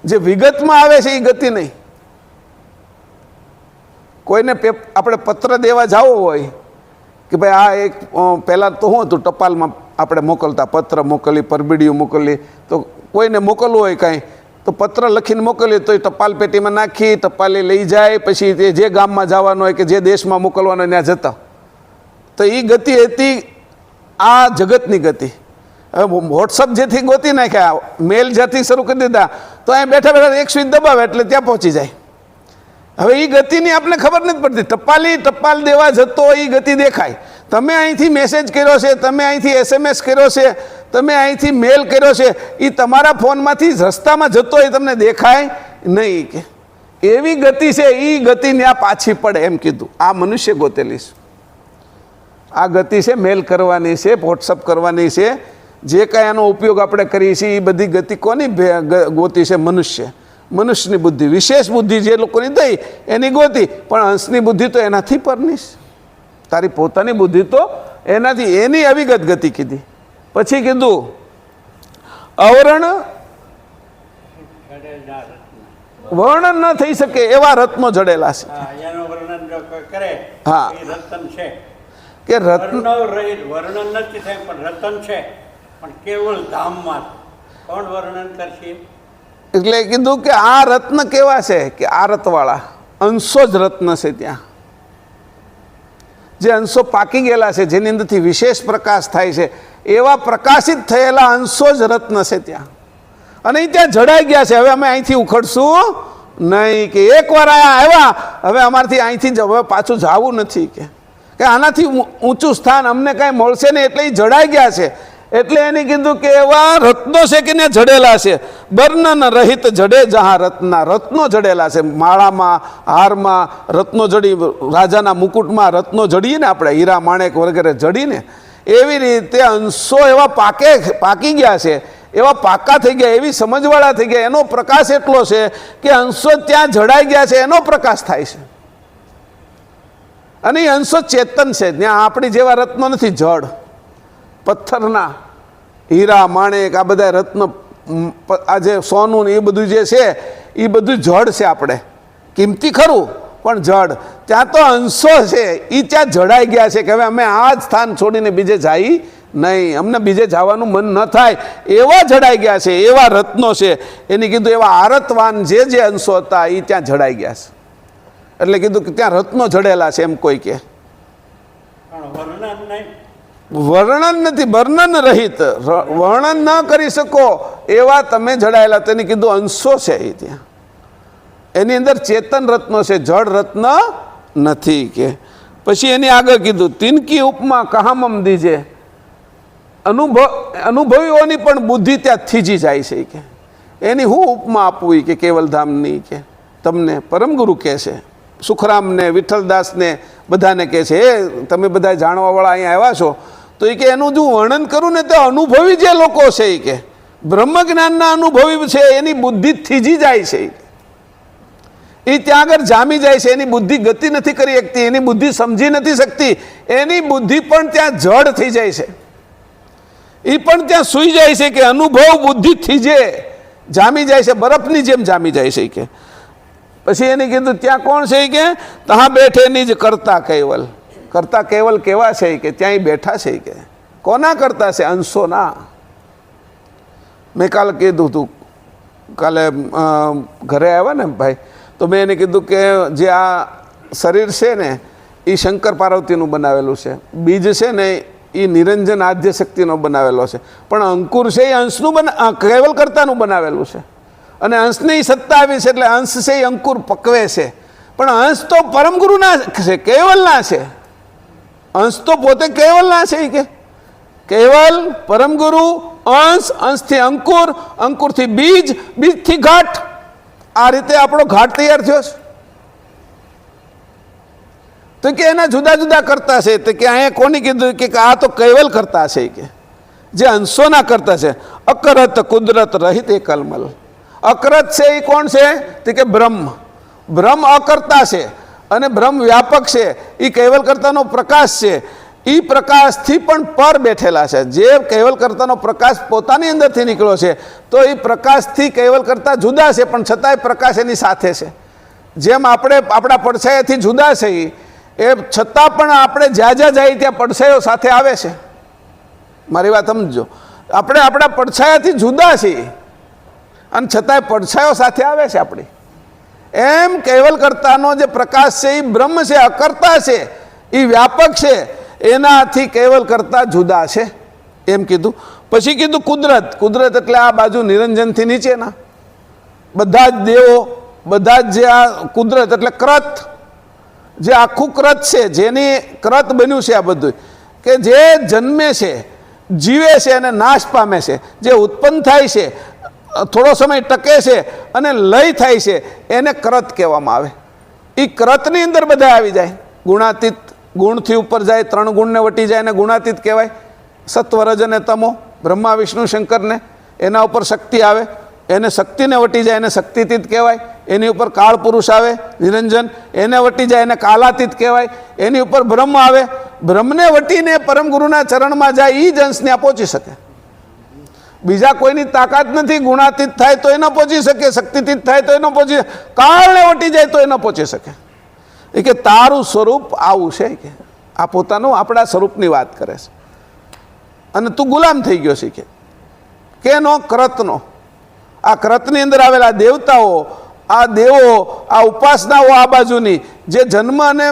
જે વિગતમાં આવે છે એ ગતિ નહીં. કોઈને આપણે પત્ર દેવા જવો હોય કે ભાઈ આ એક પહેલાં તો શું હતું, ટપાલમાં આપણે મોકલતા, પત્ર મોકલી, પરબીડિયું મોકલી, તો કોઈને મોકલવું હોય કાંઈ તો પત્ર લખીને મોકલીએ તો એ ટપાલ પેટીમાં નાખી, ટપાલી લઈ જાય, પછી તે જે ગામમાં જવાનું હોય કે જે દેશમાં મોકલવાનો હોય ત્યાં જતા. તો એ ગતિ હતી આ જગતની ગતિ. હવે વોટ્સઅપ જેથી ગોતી નાખ્યા, મેલ જ્યાંથી શરૂ કરી દીધા, તો અહીંયા બેઠા બેઠા એક સ્વિચ દબાવે એટલે ત્યાં પહોંચી જાય. હવે એ ગતિની આપણને ખબર નથી પડતી. ટપાલ દેવા જતો એ ગતિ દેખાય. તમે અહીંથી મેસેજ કર્યો છે, તમે અહીંથી SMS કર્યો છે, તમે અહીંથી મેલ કર્યો છે, એ તમારા ફોનમાંથી રસ્તામાં જતો એ તમને દેખાય નહીં. કે એવી ગતિ છે, એ ગતિ ત્યાં પાછી પડે એમ કીધું. આ મનુષ્ય ગોતેલી છે. આ ગતિ છે મેલ કરવાની છે, વોટ્સઅપ કરવાની છે, જે કાંઈ આનો ઉપયોગ આપણે કરીએ છીએ એ બધી ગતિ કોની ગોતી છે? મનુષ્યની બુદ્ધિ, વિશેષ બુદ્ધિ જે લોકોની થઈ એની ગોતી. પણ અંશની બુદ્ધિ તો એનાથી પરની છે. તારી પોતાની બુદ્ધિ તો એનાથી, એની અવિગત ગતિ કીધી. પછી કીધું વર્ણન ન થઈ શકે એવા રત્નો જડેલા છે. હા, કે રત્ન વર્ણન નથી થાય પણ રતન છે, પણ કેવળ ધામમાં કોણ વર્ણન કરશે? એટલે કીધું કે આ રત્ન કેવા છે કે આ રતવાળા અંશો જ રત્ન છે. ત્યાં જે અંશો પાકી ગયેલા છે, જેની અંદરથી વિશેષ પ્રકાશ થાય છે, એવા પ્રકાશિત થયેલા અંશો જ રત્ન છે ત્યાં. અને એ ત્યાં જડાઈ ગયા છે. હવે અમે અહીંથી ઉખડશું નહીં, કે એકવાર આવ્યા, હવે અમારથી અહીંથી હવે પાછું જવું નથી, કે આનાથી ઊંચું સ્થાન અમને કાંઈ મળશે નહીં. એટલે એ જડાઈ ગયા છે. એટલે એને કીધું કે એવા રત્નો છે કે ને જડેલા છે. વર્ણન રહિત જડે જહાં રત્ના, રત્નો જડેલા છે. માળામાં, હારમાં રત્નો જડી, રાજાના મુકુટમાં રત્નો જડીએ ને આપણે, હીરા માણેક વગેરે જડીને, એવી રીતે અંશો એવા પાકી ગયા છે, એવા પાકા થઈ ગયા, એવી સમજવાળા થઈ ગયા. એનો પ્રકાશ એટલો છે કે અંશો ત્યાં જડાઈ ગયા છે, એનો પ્રકાશ થાય છે. અને એ અંશો ચેતન છે. ત્યાં આપણી જેવા રત્નો નથી, જડ પથ્થરના, હીરા માણેક, આ બધા રત્ન, આ જે સોનું ને એ બધું જે છે એ બધું જડ છે. આપણે કિંમતી ખરું પણ જડ. ત્યાં તો અંશો છે, એ ત્યાં જડાઈ ગયા છે કે હવે અમે આ જ સ્થાન છોડીને બીજે જઈ નહીં, અમને બીજે જવાનું મન ન થાય, એવા જડાઈ ગયા છે, એવા રત્નો છે. એની કીધું એવા આરતવાન જે અંશો હતા એ ત્યાં જડાઈ ગયા છે. એટલે કીધું કે ત્યાં રત્નો જડેલા છે એમ કોઈ કે. વર્ણન નથી, વર્ણન રહિત, વર્ણન ન કરી શકો એવા તમે જડાયેલા. તેની કીધું અંશો છે એ ત્યાં. એની અંદર ચેતન રત્નો છે, જડ રત્ન નથી. કે પછી એની આગળ કીધું તિનકી ઉપમા કહામમ દીજે, અનુભવીઓની પણ બુદ્ધિ ત્યાં થીજી જાય છે. કે એની હું ઉપમા આપવું કે કેવલધામની, કે તમને પરમગુરુ કહે છે, સુખરામને, વિઠ્ઠલદાસને બધાને કહે છે, એ તમે બધા જાણવાવાળા અહીંયા આવ્યા છો, તો એ કે એનું જો વર્ણન કરું ને તો અનુભવી જે લોકો છે એ કે બ્રહ્મ જ્ઞાનના અનુભવી છે, એની બુદ્ધિ થીજી જાય છે. એ ત્યાં આગળ જામી જાય છે. એની બુદ્ધિ ગતિ નથી કરી શકતી, એની બુદ્ધિ સમજી નથી શકતી, એની બુદ્ધિ પણ ત્યાં જડ થઈ જાય છે. એ પણ ત્યાં સૂઈ જાય છે. કે અનુભવ બુદ્ધિ થીજે, જામી જાય છે, બરફની જેમ જામી જાય છે. કે પછી એને કીધું ત્યાં કોણ છે કે ત્યાં બેઠેની જ કરતા કૈવલ. કરતા કેવલ કેવા છે કે ત્યાં બેઠા છે. કે કોના કરતા છે? અંશોના. મેં કાલે કીધું હતું, કાલે ઘરે આવ્યા ને ભાઈ, તો મેં એને કીધું કે જે આ શરીર છે ને એ શંકર પાર્વતીનું બનાવેલું છે, બીજ છે ને એ નિરંજન આદ્ય શક્તિનો બનાવેલો છે, પણ અંકુર છે એ અંશનું કેવલ કરતાનું બનાવેલું છે. અને અંશની સત્તા આવી છે એટલે અંશ છે એ અંકુર પકવે છે. પણ અંશ તો પરમગુરુના છે, કેવલના છે. અંશ તો પોતે કેવલના છે. કે કેવલ, પરમગુરુ, અંશ, અંશથી અંકુર, અંકુરથી બીજ, બીજથી ઘાટ. આ રીતે આપણો ઘાટ તૈયાર થયો છે. તો કે એના જુદા જુદા કરતા છે. તો કે અહીંયા કોની કીધું કે આ તો કેવલ કરતા છે, કે જે અંશોના કરતા છે. અકરત કુદરત રહિત એ કલમલ. અકરત છે એ કોણ છે? તો કે બ્રહ્મ. બ્રહ્મ અકર્તા છે અને બ્રહ્મ વ્યાપક છે. એ કેવલ કરતાનો પ્રકાશ છે. એ પ્રકાશથી પણ પર બેઠેલા છે. જે કેવલ કરતાનો પ્રકાશ પોતાની અંદરથી નીકળ્યો છે, તો એ પ્રકાશથી કેવલ કરતા જુદા છે, પણ છતાંય પ્રકાશ એની સાથે છે. જેમ આપણે આપણા પડછાયાથી જુદા છીએ એ છતાં પણ આપણે જ્યાં જ્યાં જઈએ ત્યાં પડછાયો સાથે આવે છે. મારી વાત સમજો, આપણે આપણા પડછાયાથી જુદા છીએ અને છતાંય પડછાયો સાથે આવે છે આપણી. એમ કેવલ કરતાનો જે પ્રકાશ છે એ બ્રહ્મ છે, અકર્તા છે, એ વ્યાપક છે, એનાથી કેવલ કરતા જુદા છે એમ કીધું. પછી કીધું કુદરત. કુદરત એટલે આ બાજુ નિરંજનથી નીચેના બધા જ દેવો, બધા જ જે આ કુદરત એટલે કૃત, જે આખું કૃત છે, જેની કૃત બન્યું છે આ બધું, કે જે જન્મે છે, જીવે છે અને નાશ પામે છે, જે ઉત્પન્ન થાય છે, થોડો સમય ટકે છે અને લય થાય છે, એને કૃત કહેવામાં આવે. એ કૃતની અંદર બધા આવી જાય. ગુણાતીત, ગુણથી ઉપર જાય, 3 ગુણને વટી જાય એને ગુણાતીત કહેવાય. સત્વ, રજ અને તમો, બ્રહ્મા વિષ્ણુ શંકરને, એના ઉપર શક્તિ આવે, એને શક્તિને વટી જાય એને શક્તિતીત કહેવાય. એની ઉપર કાળ પુરુષ આવે નિરંજન, એને વટી જાય એને કાલાતીત કહેવાય. એની ઉપર બ્રહ્મ આવે, બ્રહ્મને વટીને પરમ ગુરુના ચરણમાં જાય, એ જ અંશ ત્યાં પહોંચી શકે. બીજા કોઈની તાકાત નથી. ગુણાતીત થાય તો એ ન પહોંચી શકે, શક્તિતીત થાય તો એ ન પહોંચી શકે, કાળને વટી જાય તો એ ન પહોંચી શકે. એ કે તારું સ્વરૂપ આવું છે, કે આ પોતાનું આપણા સ્વરૂપની વાત કરે છે. અને તું ગુલામ થઈ ગયો છે કેનો? કૃતનો. આ કૃતની અંદર આવેલા દેવતાઓ, આ દેવો, આ ઉપાસનાઓ આ બાજુની જે જન્મ અને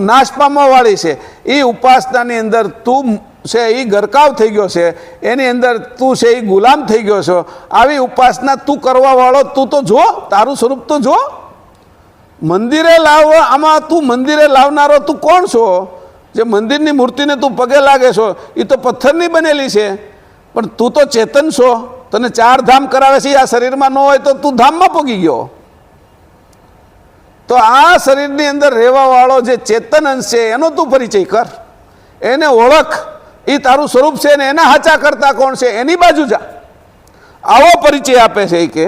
નાશ પામવા વાળી છે, એ ઉપાસનાની અંદર તું છે એ ગરકાવ થઈ ગયો છે, એની અંદર તું છે એ ગુલામ થઈ ગયો છો. આવી ઉપાસના તું કરવા વાળો તું તો જો, તારું સ્વરૂપ તો જો. મંદિરે લાવવા, આમાં તું મંદિરે લાવનારો તું કોણ છો? જે મંદિરની મૂર્તિને તું પગે લાગે છો એ તો પથ્થરની બનેલી છે, પણ તું તો ચેતન છો. તને 4 ધામ કરાવે છે, આ શરીરમાં ન હોય તો તું ધામમાં પગી ગયો. તો આ શરીરની અંદર રહેવા વાળો જે ચેતન અંશ છે એનો તું પરિચય કર, એને ઓળખ. એ તારું સ્વરૂપ છે ને એના હાચા કરતા કોણ છે એની બાજુ જા. આવો પરિચય આપે છે કે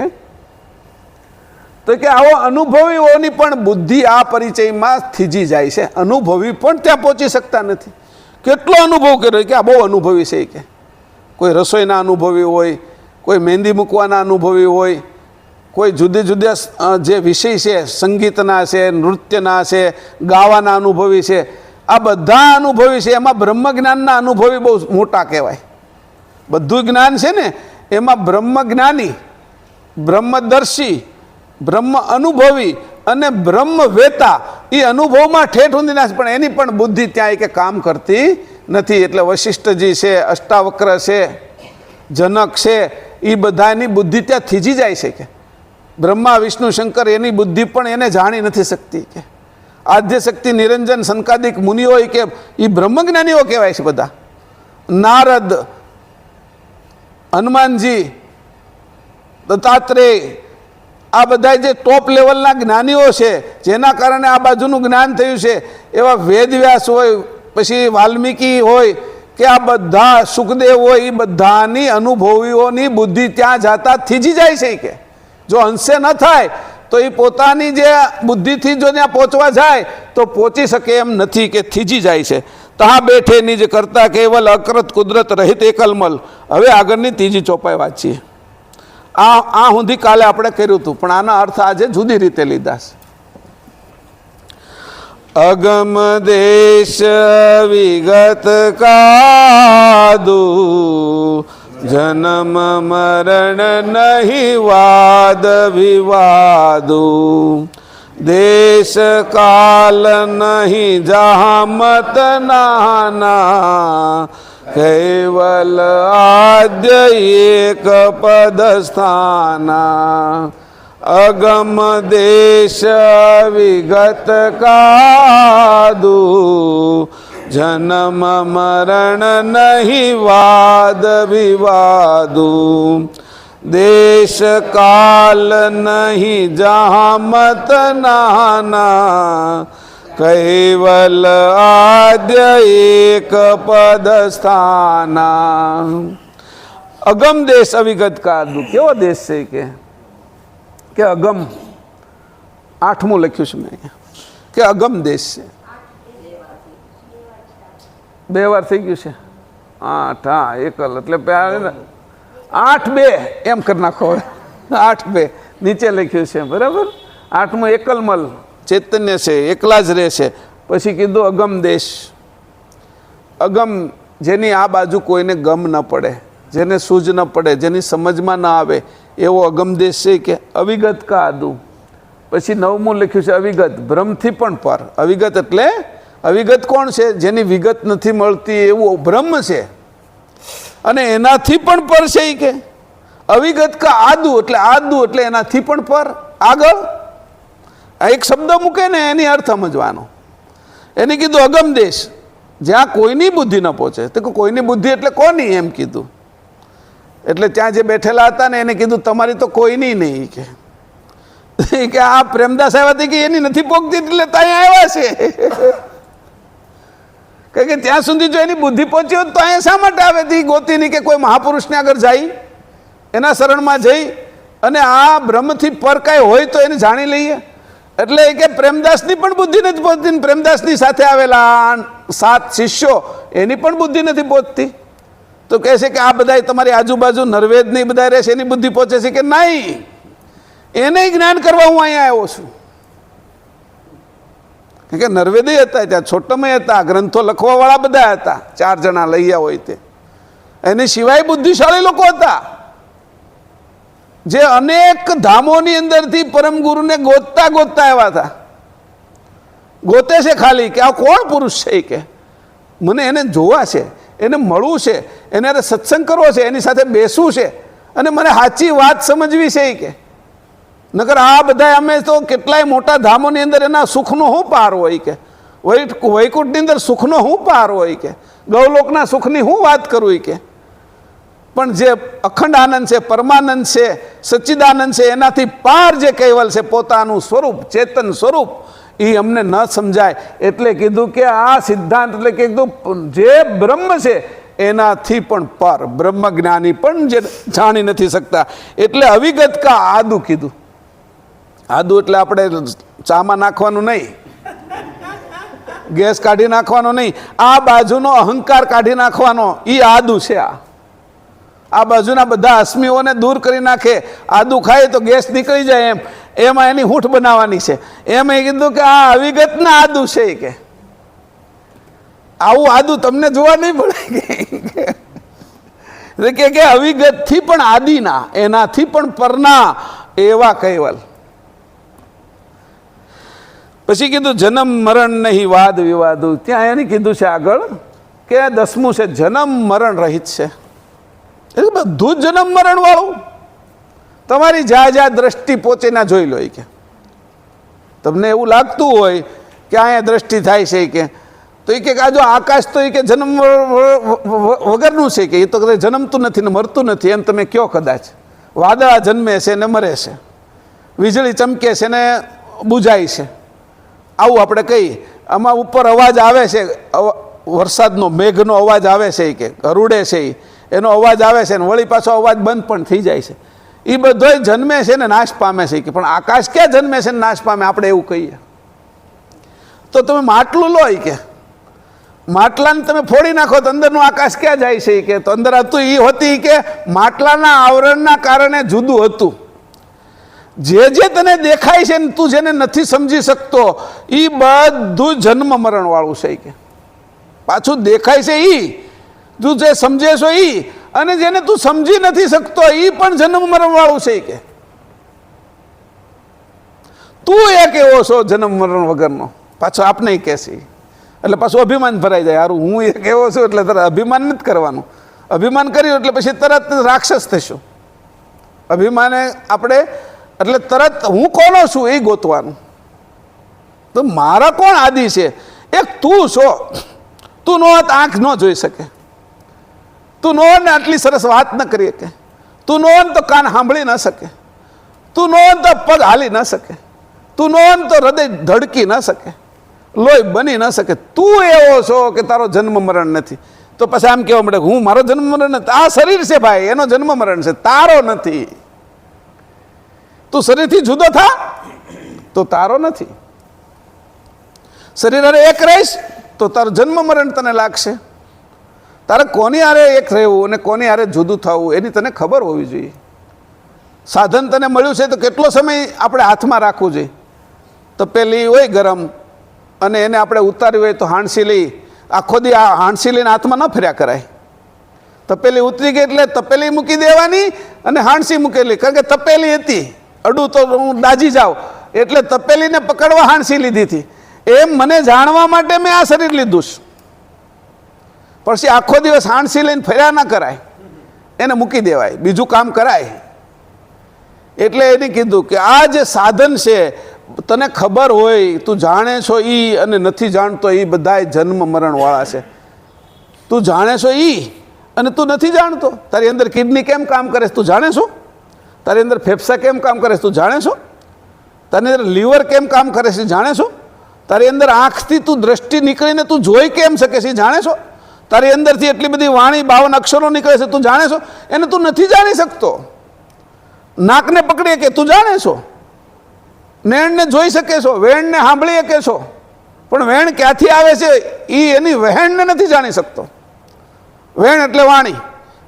તો કે આવો અનુભવીઓની પણ બુદ્ધિ આ પરિચયમાં થીજી જાય છે. અનુભવી પણ ત્યાં પહોંચી શકતા નથી. કેટલો અનુભવ કર્યો કે આ બહુ અનુભવી છે કે કોઈ રસોઈના અનુભવી હોય, કોઈ મહેંદી મૂકવાના અનુભવી હોય, કોઈ જુદી જુદા જે વિષય છે, સંગીતના છે, નૃત્યના છે, ગાવાના અનુભવી છે, આ બધા અનુભવી છે. એમાં બ્રહ્મ જ્ઞાનના અનુભવી બહુ મોટા કહેવાય. બધું જ્ઞાન છે ને એમાં બ્રહ્મ જ્ઞાની, બ્રહ્મદર્શી, બ્રહ્મ અનુભવી અને બ્રહ્મ વેતા, એ અનુભવમાં ઠેઠ ઊંધી નાશ, પણ એની પણ બુદ્ધિ ત્યાં કે કામ કરતી નથી. એટલે વશિષ્ઠજી છે, અષ્ટાવક્ર છે, જનક છે, એ બધાની બુદ્ધિ ત્યાં થીજી જાય છે. કે બ્રહ્મા વિષ્ણુ શંકર એની બુદ્ધિ પણ એને જાણી નથી શકતી. કે આદ્ય શક્તિ નિરંજન સંકાદિક મુનિઓ કે એ બ્રહ્મજ્ઞાનીઓ કહેવાય છે બધા. નારદ, હનુમાનજી, દત્તાત્રેય, આ બધા જે ટોપ લેવલના જ્ઞાનીઓ છે, જેના કારણે આ બાજુનું જ્ઞાન થયું છે, એવા વેદવ્યાસ હોય, પછી વાલ્મીકી હોય, કે આ બધા સુખદેવ હોય, એ બધાની અનુભવીઓની બુદ્ધિ ત્યાં જાતા થીજી જાય છે. કે જો અંશે ન થાય તો એ પોતાની જે બુદ્ધિથી જો ત્યાં પહોંચવા જાય તો પહોંચી શકે એમ નથી, કે થીજી જાય છે. તહા બેઠે નિજ કરતા કેવલ અકૃત કુદરત રહિત એકલમલ. હવે આગળની ત્રીજી ચોપાઈ વાંચીએ. આ સુધી કાલે આપણે કર્યું હતું, પણ આના અર્થ આજે જુદી રીતે લીધા છે. અગમ દેશ વિગત કાદુ, જન્મ મરણ નહીં વાદ વિવાદુ, દેશ કાલ નહીં જહામત નાના, કૈવલ આદ્ય એક પદ સ્થાના. અગમ દેશ વિગત કાદુ, જન્મ મરણ નહીં વાદ વિવાદુ, દેશ કાલ નહીં જહામત નાના, કૈવલ આદ્ય એક પદ સ્થાના. અગમ દેશ અવિગત કાદુ. કેવો દેશ છે કે અગમ, 8મું લખ્યું છે મેં કે અગમ દેશ છે. 2 વાર થઈ ગયું છે. 8 હા એકલ એટલે 8-2 એમ કરી નાખો. 8-2 નીચે લખ્યું છે બરાબર. 8મું એકલમલ ચૈતન્ય છે, એકલા જ રહે છે. પછી કીધું અગમ દેશ, અગમ જેની આ બાજુ કોઈને ગમ ન પડે, જેને સૂઝ ન પડે, જેની સમજમાં ન આવે એવો અગમ દેશ છે કે અવિગત કા આદુ. પછી 9મું લખ્યું છે અવિગત, ભ્રમથી પણ પર. અવિગત એટલે અવિગત કોણ છે? જેની વિગત નથી મળતી એવું બ્રહ્મ છે, અને એનાથી પણ પર છે એ કે અવિગત કા આદુ, એટલે આદુ એટલે એનાથી પણ પર, આગળ. આ એક શબ્દ મૂકે ને એની અર્થ સમજવાનો. એને કીધું અગમ દેશ, જ્યાં કોઈની બુદ્ધિ ન પહોંચે. તો કોઈની બુદ્ધિ એટલે કોની એમ કીધું. એટલે ત્યાં જે બેઠેલા હતા ને એને કીધું તમારી તો કોઈની નહીં કે આ પ્રેમદાસ આવ્યા હતી કે એની નથી પોગતી એટલે ત્યાં આવ્યા છે. કે ત્યાં સુધી જો એની બુદ્ધિ પહોંચી હોત તો અહીંયા શા માટે આવે હતી ગોતીની કે કોઈ મહાપુરુષને આગળ જાય, એના શરણમાં જઈ અને આ બ્રહ્મથી પર કાંઈ હોય તો એને જાણી લઈએ. એટલે કે પ્રેમદાસની પણ બુદ્ધિ નથી પહોંચતી, પ્રેમદાસની સાથે આવેલા 7 શિષ્યો એની પણ બુદ્ધિ નથી પહોંચતી. તો કહે છે કે આ બધા તમારી આજુબાજુ નરવેદ નહીં બધા રહેશે, એની બુદ્ધિ પહોંચે છે કે નહીં, એને જ્ઞાન કરવા હું અહીંયા આવ્યો છું. કે નરવેદે હતા, ત્યાં છોટમય હતા, ગ્રંથો લખવાવાળા બધા હતા, 4 જણા લઈ હોય તે. એની સિવાય બુદ્ધિશાળી લોકો હતા જે અનેક ધામોની અંદરથી પરમ ગુરુને ગોતતા આવ્યા હતા. ગોતે છે ખાલી કે આ કોણ પુરુષ છે કે મને એને જોવા છે, એને મળવું છે, એને સત્સંગ કરવો છે, એની સાથે બેસવું છે અને મને સાચી વાત સમજવી છે કે નકર આ બધા અમે તો કેટલાય મોટા ધામોની અંદર એના સુખનો શું પાર હોય કે વૈકુંઠની અંદર સુખનો શું પાર હોય કે ગૌલોકના સુખની શું વાત કરવી કે પણ જે અખંડ આનંદ છે, પરમાનંદ છે, સચ્ચિદાનંદ છે, એનાથી પાર જે કૈવલ છે પોતાનું સ્વરૂપ, ચેતન સ્વરૂપ, એ અમને ન સમજાય. એટલે કીધું કે આ સિદ્ધાંત એટલે કે કીધું જે બ્રહ્મ છે એનાથી પણ પર, બ્રહ્મ જ્ઞાની પણ જે જાણી નથી શકતા. એટલે અવિગત કા આદુ કીધું. આદુ એટલે આપણે ચામાં નાખવાનું નહીં, ગેસ કાઢી નાખવાનો નહીં, આ બાજુનો અહંકાર કાઢી નાખવાનો, એ આદુ છે. આ બાજુના બધા અસ્મીઓને દૂર કરી નાખે. આદુ ખાય તો ગેસ નીકળી જાય એમાં એની હૂંઠ બનાવવાની છે. એમ એ કીધું કે આ અવિગતના આદુ છે કે આવું આદુ તમને જોવા નહીં મળે કે અવિગતથી પણ આદિના, એનાથી પણ પરના એવા કૈવલ. પછી કીધું જન્મ મરણ નહીં વાદ વિવાદુ. ત્યાં એને કીધું છે આગળ કે 10મું છે જન્મ મરણ રહિત છે. એટલે બધું જ જન્મ મરણ વાળું. તમારી જ્યાં દ્રષ્ટિ પહોંચે ના જોઈ લો કે તમને એવું લાગતું હોય કે અહીંયા દ્રષ્ટિ થાય છે કે તો એ કે આ જો આકાશ તો એ કે જન્મ વગરનું છે કે એ તો જન્મતું નથી ને મરતું નથી એમ તમે કયો. કદાચ વાદળા જન્મે છે ને મરે છે, વીજળી ચમકે છે ને બુજાય છે, આવું આપણે કહીએ. આમાં ઉપર અવાજ આવે છે, વરસાદનો મેઘનો અવાજ આવે છે કે ગરુડે છે એનો અવાજ આવે છે ને વળી પાછો અવાજ બંધ પણ થઈ જાય છે. એ બધોય જન્મે છે ને નાશ પામે છે કે પણ આકાશ ક્યાં જન્મે છે ને નાશ પામે આપણે એવું કહીએ. તો તમે માટલું લો કે માટલાને તમે ફોડી નાખો તો અંદરનું આકાશ ક્યાં જાય છે કે તો અંદર હતું એ હોતી કે માટલાના આવરણના કારણે જુદું હતું. જે તને દેખાય છે ને તું જેને નથી સમજી શકતો એ બધું જન્મ મરણ વાળું છે કે પાછું દેખાય છે એ તું જે સમજે છો એ, અને જેને તું સમજી નથી શકતો એ પણ જન્મ મરણ વાળું છે કે તું એક એવો છો જન્મ મરણ વગરનો. પાછો આપને કહેશે એટલે પાછું અભિમાન ભરાઈ જાય. સારું હું એક એવો છું એટલે તરત અભિમાન નથી કરવાનું. અભિમાન કર્યું એટલે પછી તરત રાક્ષસ થશું. અભિમાને આપણે એટલે તરત હું કોનો છું એ ગોતવાનું. તો મારા કોણ આદિ છે? એક તું છો. તું નો આંખ ન જોઈ શકે, તું નો ને આટલી સરસ વાત ન કરી શકે, તું નો તો કાન સાંભળી ન શકે, તું નો તો પગ હાલી ન શકે, તું નો તો હૃદય ધડકી ન શકે, લોહી બની ન શકે. તું એવો છો કે તારો જન્મ મરણ નથી. તો પછી આમ કહેવા મળે હું મારો જન્મ મરણ નથી. આ શરીર છે ભાઈ, એનો જન્મ મરણ છે, તારો નથી. તું શરીરથી જુદો થા તો તારો નથી. શરીર અરે એક રહીશ તો તારો જન્મ મરણ તને લાગશે. તારે કોની હારે એક રહેવું અને કોની હારે જુદું થવું એની તને ખબર હોવી જોઈએ. સાધન તને મળ્યું છે તો કેટલો સમય આપણે હાથમાં રાખવું જોઈએ. તપેલી હોય ગરમ અને એને આપણે ઉતારવી હોય તો હાંડસી લઈ આખો દી આ હાંડસી લઈને હાથમાં ન ફર્યા કરાય. તપેલી ઉતરી ગઈ એટલે તપેલી મૂકી દેવાની અને હાંડસી મૂકેલી, કારણ કે તપેલી હતી અડું તો હું દાજી જાઉં એટલે તપેલીને પકડવા હાંડસી લીધી હતી. એમ મને જાણવા માટે મેં આ શરીર લીધું છે. પછી આખો દિવસ હાંડસી લઈને ફર્યા ના કરાય, એને મૂકી દેવાય, બીજું કામ કરાય. એટલે એને કીધું કે આ જે સાધન છે તને ખબર હોય, તું જાણે છો ઈ અને નથી જાણતો ઈ બધાય જન્મ મરણ વાળા છે. તું જાણે છો ઈ અને તું નથી જાણતો. તારી અંદર કિડની કેમ કામ કરે છે તું જાણે છો? તારી અંદર ફેફસા કેમ કામ કરે છે તું જાણે છો? તારી અંદર લીવર કેમ કામ કરે છે જાણે છો? તારી અંદર આંખથી તું દ્રષ્ટિ નીકળીને તું જોઈ કેમ શકે છે જાણે છો? તારી અંદરથી એટલી બધી વાણી 52 અક્ષરો નીકળે છે તું જાણે છો? એને તું નથી જાણી શકતો. નાકને પકડી કે તું જાણે છો, નેણને જોઈ શકે છો, વેણને સાંભળી શકે છો, પણ વેણ ક્યાંથી આવે છે એ એની વહેણને નથી જાણી શકતો. વેણ એટલે વાણી,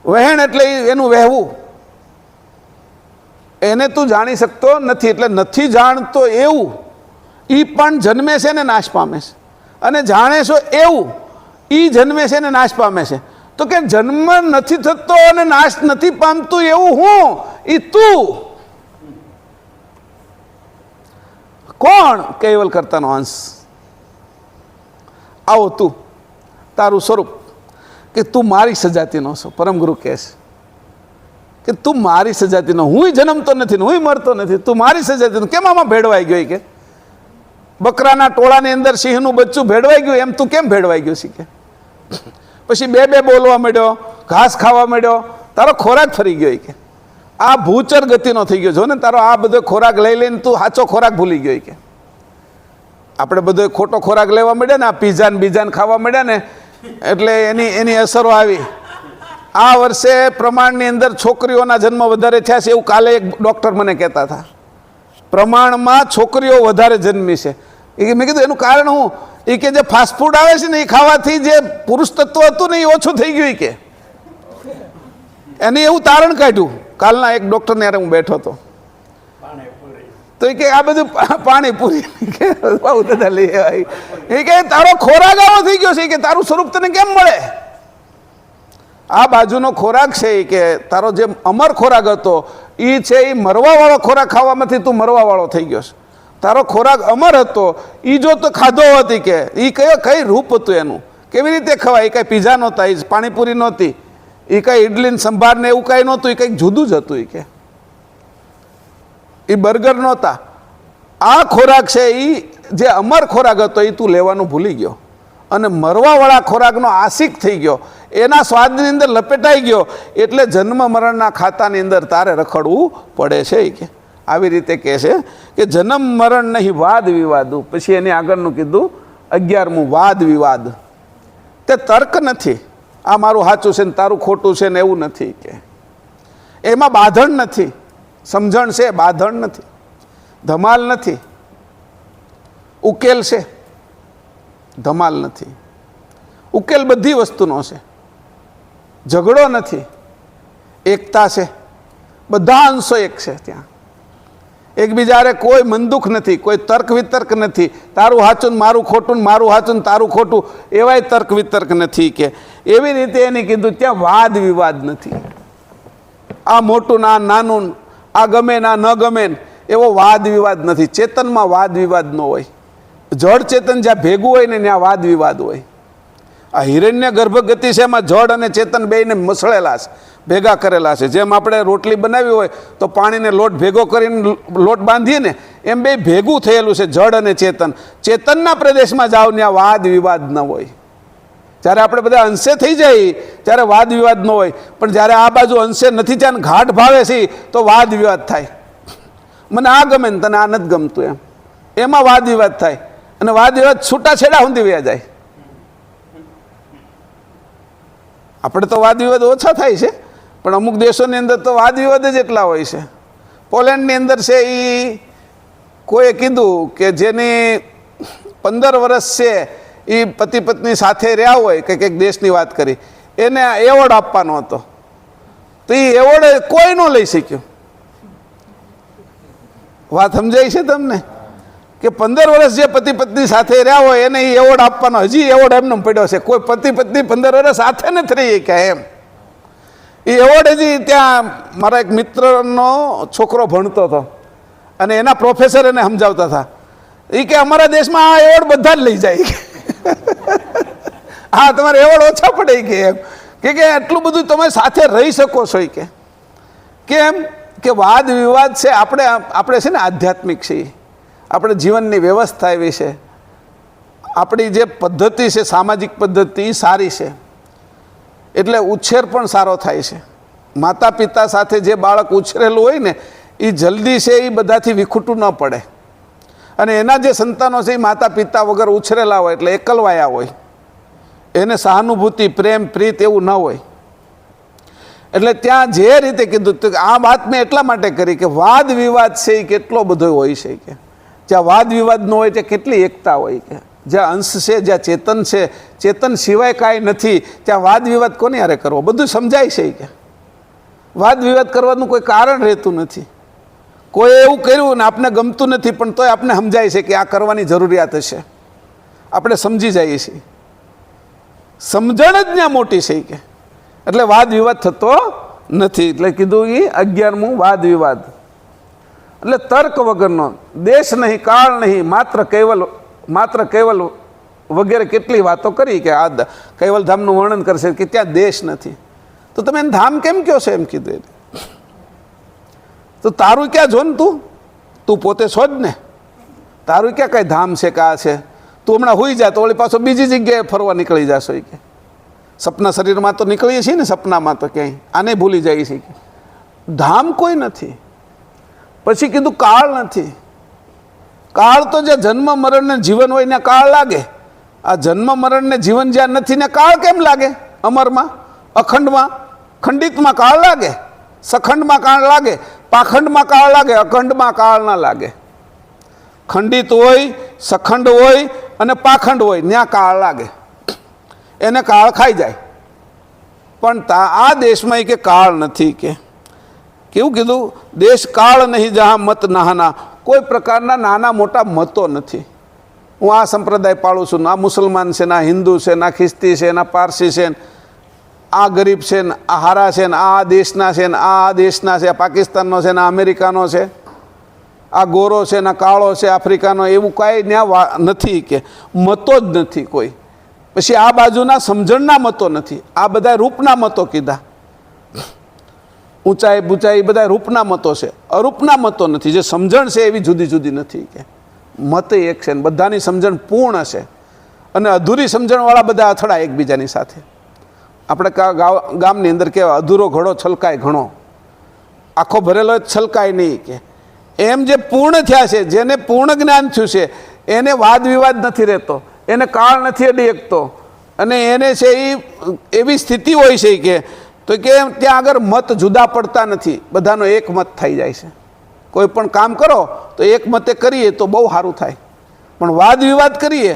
વહેણ એટલે એનું વહેવું, એને તું જાણી શકતો નથી. એટલે નથી જાણતો એવું એ પણ જન્મે છે ને નાશ પામે છે, અને જાણે છો એવું એ જન્મે છે ને નાશ પામે છે. તો કે જન્મ નથી થતો અને નાશ નથી પામતું એવું હું, એ તું કોણ? કૈવલ કરતાનો અંશ. આવો તું, તારું સ્વરૂપ કે તું મારી સજાતીનો છો. પરમગુરુ કહે છે કે તું મારી સજાતીનો, હું જન્મતો નથી ને હું મરતો નથી, તું મારી સજાતીનો. કેમ આમાં ભેળવાઈ ગયો? કે બકરાના ટોળાની અંદર સિંહનું બચ્ચું ભેળવાઈ ગયું એમ તું કેમ ભેળવાઈ ગયો? શીખે પછી બે બોલવા માંડ્યો, ઘાસ ખાવા માંડ્યો, તારો ખોરાક ફરી ગયો. કે આ ભૂચર ગતિનો થઈ ગયો છો ને તારો. આ બધો ખોરાક લઈ લઈને તું સાચો ખોરાક ભૂલી ગયો. કે આપણે બધો ખોટો ખોરાક લેવા માંડ્યા ને, આ પીઝાને બીજાને ખાવા માંડ્યા ને, એટલે એની અસરો આવી. આ વર્ષે પ્રમાણની અંદર છોકરીઓના જન્મ વધારે થયા છે એવું કાલે એક ડૉક્ટર મને કહેતા હતા. પ્રમાણમાં છોકરીઓ વધારે જન્મી છે. એ મેં કીધું એનું કારણ હું? એ કે જે ફાસ્ટ ફૂડ આવે છે ને એ ખાવાથી જે પુરુષ તત્વ હતું ને એ ઓછું થઈ ગયું. કે એને એવું તારણ કાઢ્યું. કાલના એક ડૉક્ટરને યારે હું બેઠો હતો તો એ કે આ બધું પાણીપુરી બહુ બધા લઈ આવી. એ કે તારો ખોરાક આવો થઈ ગયો છે, કે તારું સ્વરૂપ તને કેમ મળે? આ બાજુનો ખોરાક છે એ કે તારો જે અમર ખોરાક હતો એ છે એ મરવાવાળો ખોરાક ખાવામાંથી તું મરવાવાળો થઈ ગયો છે. તારો ખોરાક અમર હતો એ જો તો ખાધો હતી કે એ કઈ રૂપ હતું એનું, કેવી રીતે ખવાય? એ કાંઈ પીઝા નહોતા, એ પાણીપુરી નહોતી, એ કાંઈ ઇડલી સંભાર ને એવું કાંઈ નહોતું, એ કંઈક જુદું જ હતું. કે એ બર્ગર નહોતા. આ ખોરાક છે એ જે અમર ખોરાક હતો એ તું લેવાનું ભૂલી ગયો અને મરવાવાળા ખોરાકનો આશિક થઈ ગયો, એના સ્વાદની અંદર લપેટાઈ ગયો. એટલે જન્મ મરણના ખાતાની અંદર તારે રખડવું પડે છે. કે આવી રીતે કહે છે કે જન્મ મરણ નહીં વાદ વિવાદ. પછી એની આગળનું કીધું 11મું વાદ વિવાદ. તે તર્ક નથી, આ મારું સાચું છે ને તારું ખોટું છે ને એવું નથી. કે એમાં બાંધણ નથી, સમજણ છે, બાંધણ નથી, ધમાલ નથી, ઉકેલ છે, ધમાલ નથી. ઉકેલ બધી વસ્તુનો છે, ઝઘડો નથી, એકતા છે, બધા અંશો એક છે. ત્યાં એકબીજારે કોઈ મનદુખ નથી, કોઈ તર્ક વિતર્ક નથી. તારું સાચું મારું ખોટું, મારું સાચું તારું ખોટું, એવાય તર્ક વિતર્ક નથી. કે એવી રીતે એને કીધું ત્યાં વાદ વિવાદ નથી. આ મોટું ના નાનું, આ ગમે ના ન ગમે એવો વાદ વિવાદ નથી. ચેતનમાં વાદ વિવાદ ન હોય. જળ ચેતન જ્યાં ભેગું હોય ને ત્યાં વાદ વિવાદ હોય. આ હિરણ્ય ગર્ભ ગતિ છે એમાં જળ અને ચેતન બેયને મસળેલા છે, ભેગા કરેલા છે. જેમ આપણે રોટલી બનાવી હોય તો પાણીને લોટ ભેગો કરીને લોટ બાંધીએ ને એમ બે ભેગું થયેલું છે જળ અને ચેતન. ચેતનના પ્રદેશમાં જાઓ ત્યાં વાદ વિવાદ ન હોય. જ્યારે આપણે બધા અંશે થઈ જાય ત્યારે વાદ વિવાદ ન હોય, પણ જ્યારે આ બાજુ અંશે નથી ત્યાં ઘાટ ભાવે છે તો વાદ વિવાદ થાય. મને આ ગમે ને તને આ નથી ગમતું એમાં વાદ વિવાદ થાય, અને વાદ વિવાદ છૂટાછેડા સુધી વ્યા જાય. આપણે તો વાદ વિવાદ ઓછા થાય છે, પણ અમુક દેશોની અંદર તો વાદ વિવાદ જ એટલા હોય છે. પોલેન્ડની અંદર છે એ કોઈએ કીધું કે જેની 15 વર્ષ છે એ પતિ પત્ની સાથે રહ્યા હોય, કંઈક દેશની વાત કરી, એને એવોર્ડ આપવાનો હતો. તો એ એવોર્ડ કોઈ ન લઈ શક્યો. વાત સમજાય છે તમને? કે 15 વર્ષ જે પતિ પત્ની સાથે રહ્યા હોય એને એ એવોર્ડ આપવાનો, હજી એવોર્ડ એમને પડ્યો છે. કોઈ પતિ પત્ની 15 વર્ષ સાથે નથી રહી કે એમ એ એવોર્ડ હજી ત્યાં મારા એક મિત્રનો છોકરો ભણતો હતો અને એના પ્રોફેસર એને સમજાવતા હતા. એ કે અમારા દેશમાં આ એવોર્ડ બધા જ લઈ જાય હા તમારે એવોર્ડ ઓછા પડે કે એમ કે એટલું બધું તમે સાથે રહી શકો છો કે કેમ કે વાદ વિવાદ છે. આપણે છે ને આધ્યાત્મિક છીએ, આપણે જીવનની વ્યવસ્થા એવી છે, આપણી જે પદ્ધતિ છે સામાજિક પદ્ધતિ એ સારી છે એટલે ઉછેર પણ સારો થાય છે. માતા પિતા સાથે જે બાળક ઉછરેલું હોય ને એ જલ્દી છે એ બધાથી વિખૂટું ન પડે અને એના જે સંતાનો છે એ માતા પિતા વગર ઉછરેલા હોય એટલે એકલવાયા હોય, એને સહાનુભૂતિ પ્રેમ પ્રીત એવું ન હોય. એટલે ત્યાં જે રીતે કીધું આ વાત મેં એટલા માટે કરી કે વાદ વિવાદ છે એ કેટલો બધો હોય છે કે જ્યાં વાદ વિવાદ ન હોય ત્યાં કેટલી એકતા હોય કે જ્યાં અંશ છે, જ્યાં ચેતન છે, ચેતન સિવાય કાંઈ નથી, ત્યાં વાદ વિવાદ કોની હારે કરવો? બધું સમજાય છે કે વાદ વિવાદ કરવાનું કોઈ કારણ રહેતું નથી. કોઈ એવું કર્યું ને આપને ગમતું નથી પણ તોય આપને સમજાય છે કે આ કરવાની જરૂરિયાત હશે, આપણે સમજી જઈએ છીએ. સમજણ જ ત્યાં મોટી છે કે એટલે વાદ વિવાદ થતો નથી. એટલે કીધું એ 11મું વાદ વિવાદ એટલે તર્ક વગરનો. દેશ નહીં, કાળ નહીં, માત્ર કૈવલ વગેરે કેટલી વાતો કરી કે આ કૈવલ ધામનું વર્ણન કરશે કે ત્યાં દેશ નથી. તો તમે એને ધામ કેમ કહો છો એમ કીધું. તો તારું ક્યાં જો ને તું પોતે છો જ ને, તારું ક્યાં કઈ ધામ છે કે આ છે? તું હમણાં હોઈ જાય તો વળી પાછો બીજી જગ્યાએ ફરવા નીકળી જશો કે સપના શરીરમાં તો નીકળીએ છીએ ને, સપનામાં તો ક્યાંય આને ભૂલી જાય છે કે ધામ કોઈ નથી. પછી કીધું કાળ નથી. કાળ તો જે જન્મ મરણ ને જીવન હોય ને કાળ લાગે. આ જન્મ મરણ ને જીવન જ્યાં નથી ને કાળ કેમ લાગે? અમરમાં, અખંડમાં, ખંડિતમાં કાળ લાગે, સખંડમાં કાળ લાગે, પાખંડમાં કાળ લાગે, અખંડમાં કાળ ના લાગે. ખંડિત હોય, સખંડ હોય અને પાખંડ હોય ત્યાં કાળ લાગે, એને કાળ ખાઈ જાય. પણ આ દેશમાં કે કાળ નથી. કે કેવું કીધું? દેશ કાળ નહીં જहाँ મત નહાના. કોઈ પ્રકારના નાના મોટા મતો નથી. હું આ સંપ્રદાય પાળું છું, ના મુસલમાન છે, ના હિન્દુ છે, ના ખ્રિસ્તી છે, ના પારસી છે, આ ગરીબ છે ને આ હારા છે ને આ દેશના છે ને આ દેશના છે, પાકિસ્તાનનો છે ને અમેરિકાનો છે, આ ગોરો છે ને કાળો છે, આફ્રિકાનો, એવું કાંઈ ત્યાં નથી કે મતો જ નથી કોઈ. પછી આ બાજુના સમજણના મતો નથી, આ બધા રૂપના મતો કીધા. ઊંચાઈ બૂંચાઈ બધા રૂપના મતો છે, અરૂપના મતો નથી. જે સમજણ છે એવી જુદી જુદી નથી કે મત એક છે ને બધાની સમજણ પૂર્ણ છે અને અધૂરી સમજણવાળા બધા અથડાય એકબીજાની સાથે. આપણે ગામની અંદર કહેવાય અધૂરો ઘડો છલકાય ઘણો, આખો ભરેલો છલકાય નહીં. કે એમ જે પૂર્ણ થયા છે, જેને પૂર્ણ જ્ઞાન થયું છે એને વાદ વિવાદ નથી રહેતો, એને કાળ નથી અડી શકતો અને એને છે એ એવી સ્થિતિ હોય છે કે તો કે ત્યાં આગળ મત જુદા પડતા નથી, બધાનો એક મત થઈ જાય છે. કોઈ પણ કામ કરો તો એક મતે કરીએ તો બહુ સારું થાય. પણ વાદ વિવાદ કરીએ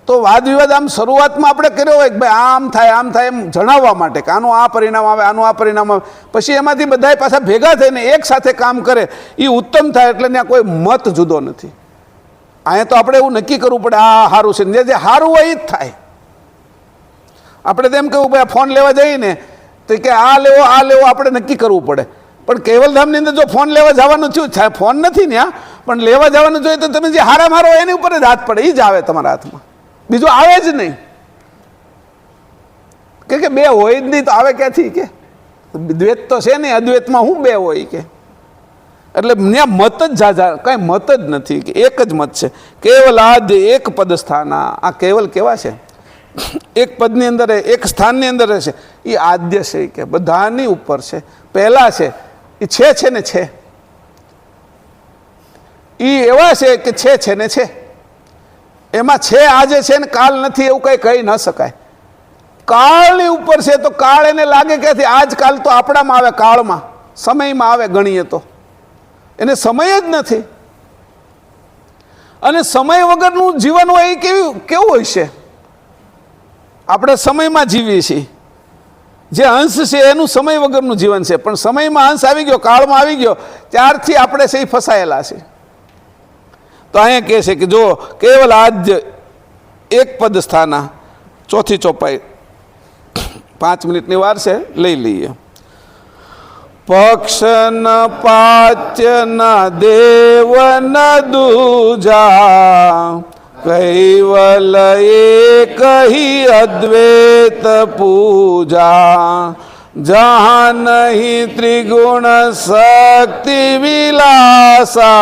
તો વાદ વિવાદ આમ શરૂઆતમાં આપણે કર્યો હોય કે ભાઈ આમ થાય એમ જણાવવા માટે કે આનું આ પરિણામ આવે, આનું આ પરિણામ આવે, પછી એમાંથી બધા પાછા ભેગા થઈને એક સાથે કામ કરે એ ઉત્તમ થાય. એટલે ત્યાં કોઈ મત જુદો નથી. અહીંયા તો આપણે એવું નક્કી કરવું પડે આ સારું છે, જે સારું હોય એ જ થાય. આપણે તેમ કહેવું ભાઈ ફોન લેવા જઈએ ને તો કે આ લેવો આપણે નક્કી કરવું પડે. પણ કેવલધામની અંદર જો ફોન લેવા જવાનું થયું થાય, ફોન નથી ને પણ લેવા જવાનું જોઈએ તો તમે જે હારા મારો એની ઉપર જ હાથ પડે, એ જ આવે તમારા હાથમાં, બીજું આવે જ નહીં. કે બે હોય જ નહીં તો આવે ક્યાંથી? કે દ્વૈત તો છે નહીં, અદ્વૈતમાં હું બે હોય કે એટલે ત્યાં મત જ ઝાઝા કાંઈ મત જ નથી કે એક જ મત છે. કેવલ આદ્ય એક પદ સ્થાના. આ કેવલ કેવા છે? એક પદની અંદર એક સ્થાનની અંદર છે, એ આદ્ય છે કે બધાની ઉપર છે, પહેલા છે, એ છે ને છે, એ એવા છે કે છે ને છે. એમાં છે આજે છે ને કાલ નથી એવું કંઈ કહી ન શકાય. કાળની ઉપર છે તો કાળ એને લાગે ક્યાંથી? આજકાલ તો આપણામાં આવે, કાળમાં સમયમાં આવે ગણીએ તો એને સમય જ નથી. અને સમય વગરનું જીવન હોય એ કેવું હોય છે? આપણે સમયમાં જીવીએ છીએ, જે અંશ છે એનું સમય વગરનું જીવન છે. પણ સમયમાં અંશ આવી ગયો, કાળમાં આવી ગયો ત્યારથી આપણે છે એ ફસાયેલા છે. તો અહીંયા કહે છે કે જો કેવલ આજ એક પદ સ્થાના, ચોથી ચોપાઈ, 5 મિનિટની વાર છે, લઈ લઈએ. પક્ષ ન પાચ્ય ન દેવ ન દૂજા, કૈવલ એક ही अद्वैत पूजा, जहाँ नहीं त्रिगुण शक्ति विलासा,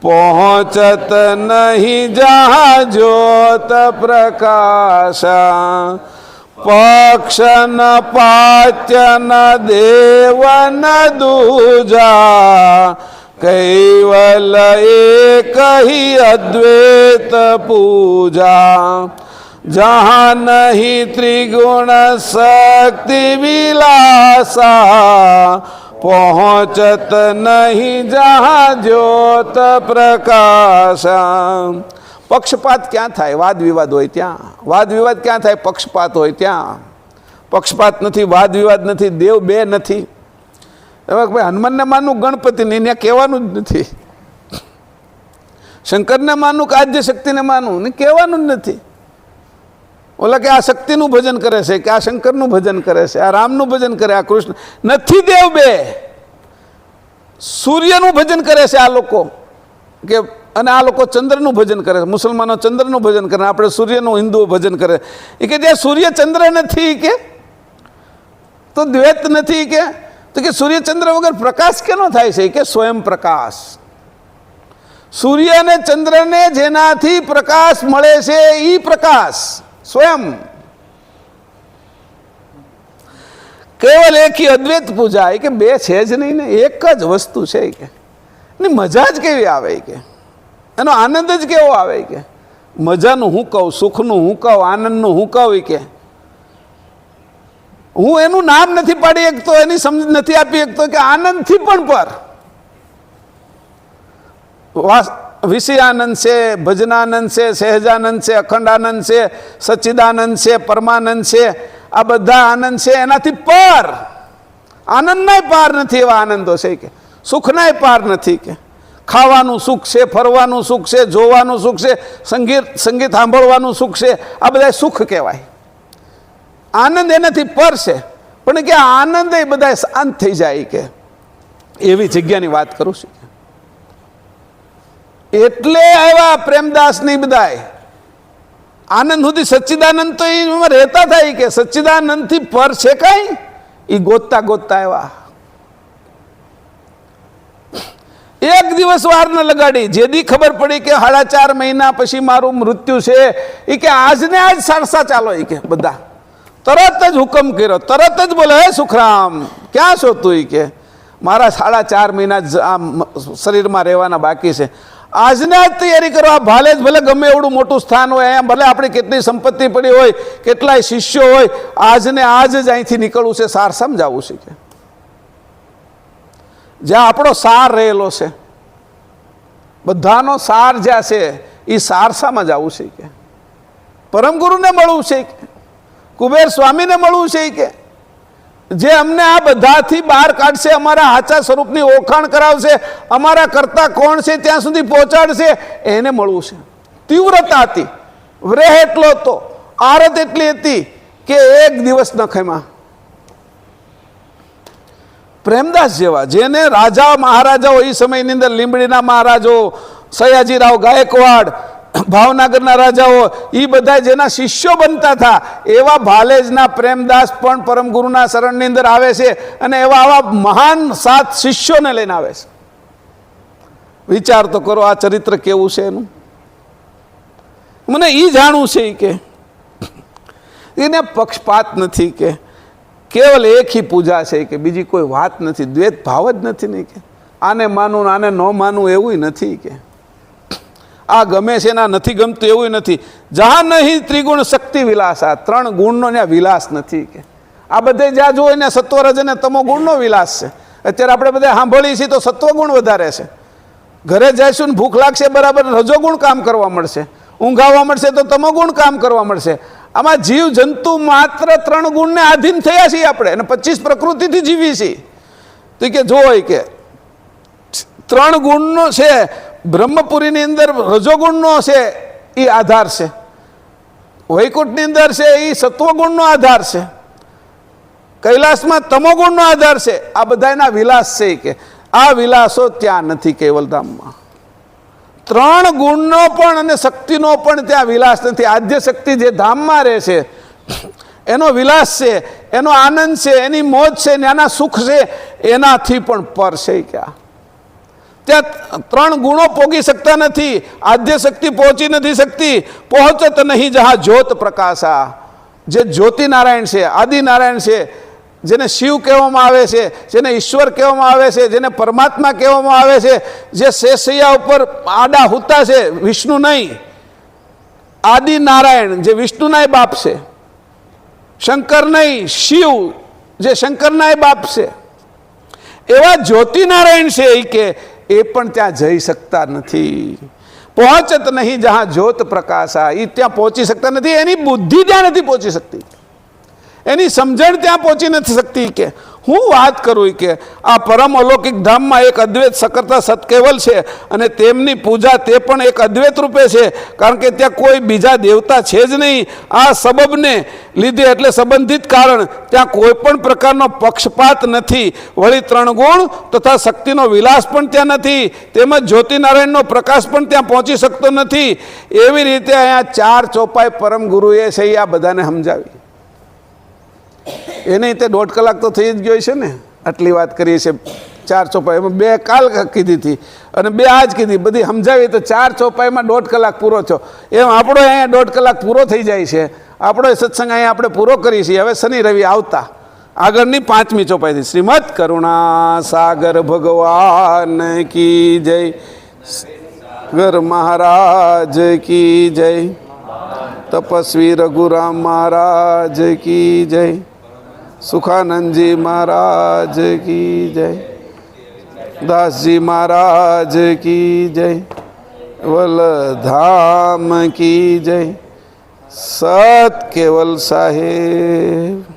पहुँचत नहीं जहाँ ज्योत प्रकाशा. पक्ष न पाच्य न देव न दूजा, कैवल एक ही अद्वैत पूजा, जहाँ नहीं त्रिगुण शक्ति विलासा, पहुँचत नहीं जहाँ ज्योत प्रकाशा. પક્ષપાત ક્યાં થાય? વાદ વિવાદ હોય ત્યાં. વાદ વિવાદ ક્યાં થાય? પક્ષપાત હોય ત્યાં. પક્ષપાત નથી, વાદ વિવાદ નથી, દેવ બે નથી. એમાં ભાઈ હનુમાનને માનું, ગણપતિને એને કહેવાનું જ નથી. શંકરને માનું કે આદ્ય શક્તિને માનું ને કહેવાનું જ નથી. ઓલા કે આ શક્તિનું ભજન કરે છે, કે આ શંકરનું ભજન કરે છે, આ રામનું ભજન કરે, આ કૃષ્ણ નથી. દેવ બે. સૂર્યનું ભજન કરે છે આ લોકો, કે અને આ લોકો ચંદ્રનું ભજન કરે છે. મુસલમાનો ચંદ્રનું ભજન કરે, આપણે સૂર્યનું, હિન્દુઓ ભજન કરે. એ કે જ્યાં સૂર્ય ચંદ્ર નથી કે તો દ્વૈત નથી કે, તો કે સૂર્ય ચંદ્ર વગર પ્રકાશ કેનો થાય છે? કે સ્વયં પ્રકાશ. સૂર્ય અને ચંદ્રને જેનાથી પ્રકાશ મળે છે એ પ્રકાશ સ્વયં. કેવલ એક ही અદ્વૈત પૂજા, એ કે બે છે જ નહીં ને, એક જ વસ્તુ છે. કે ની મજા જ કેવી આવે, કે એનો આનંદ જ કેવો આવે, કે મજાનું હું કહું, સુખનું હું કહું, આનંદનું હું કહું, કે હું એનું નામ નથી પાડી શકતો, એની સમજ નથી આપી શકતો કે આનંદથી પણ પર વિષયાનંદ છે, ભજનાનંદ છે, સહેજાનંદ છે, અખંડાનંદ છે, સચ્ચિદાનંદ છે, પરમાનંદ છે. આ બધા આનંદ છે એનાથી પર. આનંદનાય પાર નથી એવા આનંદો છે. કે સુખનાય પાર નથી. કે ખાવાનું સુખ છે, ફરવાનું સુખ છે, જોવાનું સુખ છે, સંગીત સાંભળવાનું સુખ છે, આ બધા સુખ કહેવાય. આનંદ એનાથી પર છે. પણ કે આનંદ એ બધા શાંત થઈ જાય, કે એવી જગ્યાની વાત કરું છું. એટલે આવ્યા પ્રેમદાસ ની બધાય આનંદ સુધી. સચ્ચિદાનંદ તો એમાં રહેતા થાય, કે સચ્ચિદાનંદ થી પર છે કઈ, એ ગોતતા ગોતતા આવ્યા. એક દિવસ વાર ન લગાડી. જેદી ખબર પડી કે 4.5 મહિના પછી મારું મૃત્યુ છે, એ કે આજને આજ સારસા ચાલો. એ કે બધા તરત જ હુકમ કર્યો, તરત જ બોલે, હે સુખરામ ક્યાં છો તું? એ કે મારા 4.5 મહિના જ આ શરીરમાં રહેવાના બાકી છે. આજને આજ તૈયારી કરો. આ ભાલે જ ભલે ગમે એવડું મોટું સ્થાન હોય, અહીંયા ભલે આપણી કેટલી સંપત્તિ પડી હોય, કેટલાય શિષ્યો હોય, આજને આજ જ અહીંથી નીકળવું છે, સારસામાં જવું છે. કે જ્યાં આપણો સાર રહેલો છે, બધાનો સાર જ્યાં છે એ સારસામાં જવું છે. કે પરમગુરુને મળવું છે, કે કુબેર સ્વામીને મળવું છે, કે જે અમને આ બધાથી બહાર કાઢશે, અમારા સાચા સ્વરૂપની ઓળખાણ કરાવશે, અમારા કરતા કોણ છે ત્યાં સુધી પહોંચાડશે, એને મળવું છે. તીવ્રતા હતી, વ્રેહ એટલો હતો, આરત એટલી હતી કે એક દિવસ ન ખેમા. પ્રેમદાસ જેવા, જેને રાજા મહારાજાઓ એ સમયની અંદર, લીંબડીના મહારાજો, સયાજીરાવ ગાયકવાડ, ભાવનગરના રાજાઓ, એ બધા જેના શિષ્યો બનતા હતા, એવા ભાલેજના પ્રેમદાસ પણ પરમગુરુના શરણની અંદર આવે છે. અને એવા આવા મહાન 7 શિષ્યોને લઈને આવે છે. વિચાર તો કરો આ ચરિત્ર કેવું છે એનું. મને એ જાણવું છે કે એને પક્ષપાત નથી, કે કેવલ એક ही પૂજા છે, કે બીજી કોઈ વાત નથી, દ્વૈત ભાવ જ નથી. નહીં કે આને માનું આને ન માનું એવું નથી. કે આ ગમે છે ના નથી ગમતું એવું નથી. જહાં નહીં ત્રિગુણ શક્તિ વિલાસા, 3 ગુણનો ત્યાં વિલાસ નથી. કે આ બધે જ્યાં જોઈ ને સત્વરજ અને તમો ગુણનો વિલાસ છે. અત્યારે આપણે બધા સાંભળીએ છીએ તો સત્વગુણ વધારે છે. ઘરે જઈશું ને ભૂખ લાગશે, બરાબર રજોગુણ કામ કરવા મળશે. ઊંઘ આવવા મળશે તો તમોગુણ કામ કરવા મળશે. આમાં જીવ જંતુ માત્ર 3 ગુણને આધીન થયા છીએ આપણે, અને 25 પ્રકૃતિથી જીવી છીએ. તો કે જો હોય કે 3 ગુણનો છે, બ્રહ્મપુરીની અંદર રજોગુણનો છે એ આધાર છે, વૈકુંઠની અંદર છે એ સત્વગુણનો આધાર છે, કૈલાસમાં તમોગુણનો આધાર છે. આ બધાના વિલાસ છે કે આ વિલાસો ત્યાં નથી કેવલધામમાં. 3 ગુણનો પણ અને શક્તિનો પણ ત્યાં વિલાસ નથી. આદ્ય શક્તિ જે ધામમાં રહે છે એનો વિલાસ છે, એનો આનંદ છે, એની મોજ છે, એના સુખ છે, એનાથી પણ પર છે. ક્યાં ત્યાં 3 ગુણો પોગી શકતા નથી. આદ્ય શક્તિ પહોંચી નથી શકતી. પહોંચત નહીં જहाँ જ્યોત પ્રકાશા, જે જ્યોતિનારાયણ છે, આદિનારાયણ છે, જેને શિવ કહેવામાં આવે છે, જેને ઈશ્વર કહેવામાં આવે છે, જેને પરમાત્મા કહેવામાં આવે છે, જે શેષૈયા ઉપર આડા હુતા છે, વિષ્ણુ નહીં, આદિનારાયણ જે વિષ્ણુના બાપ છે, શંકર નહીં, શિવ જે શંકરના બાપ છે, એવા જ્યોતિનારાયણ છે એ કે એ પણ ત્યાં જઈ શકતા નથી. પહોંચત નહીં જहाँ જ્યોત પ્રકાશા, એ ત્યાં પહોંચી શકતા નથી. એની બુદ્ધિ ત્યાં નથી પહોંચી શકતી, એની સમજણ ત્યાં પહોંચી નથી શકતી. કે હું વાત કરું કે આ પરમ અલૌકિક ધામમાં એક અદ્વૈત સકર્તા સત્કેવલ છે અને તેમની પૂજા તે પણ એક અદ્વૈત રૂપે છે, કારણ કે ત્યાં કોઈ બીજા દેવતા છે જ નહીં. આ સબબને લીધે એટલે સંબંધિત કારણ ત્યાં કોઈ પણ પ્રકારનો પક્ષપાત નથી. વળી 3 ગુણ તથા શક્તિનો વિલાસ પણ ત્યાં નથી, તેમજ જ્યોતિનારાયણનો પ્રકાશ પણ ત્યાં પહોંચી શકતો નથી. એવી રીતે અહીંયા 4 ચોપાઈ પરમ ગુરુએ છે એ આ બધાને સમજાવી. એને તે 1.5 કલાક તો થઈ જ ગયો છે ને. આટલી વાત કરીએ છીએ 4 ચોપાઈ, એમાં 2 કાલ કીધી હતી અને 2 આજ કીધી, બધી સમજાવી તો 4 ચોપાઈમાં 1.5 કલાક પૂરો થયો. એમ આપણો અહીંયા 1.5 કલાક પૂરો થઈ જાય છે. આપણો સત્સંગ અહીંયા આપણે પૂરો કરીએ છીએ. હવે શનિ રવિ આવતા આગળની 5મી ચોપાઈથી શ્રીમદ કરુણા સાગર ભગવાન કી જય, ગર મહારાજ કી જય, તપસ્વી રઘુરામ મહારાજ કી જય, સુખાનંદજી મહારાજ કી જય, દાસજી મહારાજ કી જય, વલધામ કી જય, સત કેવલ સાહેબ.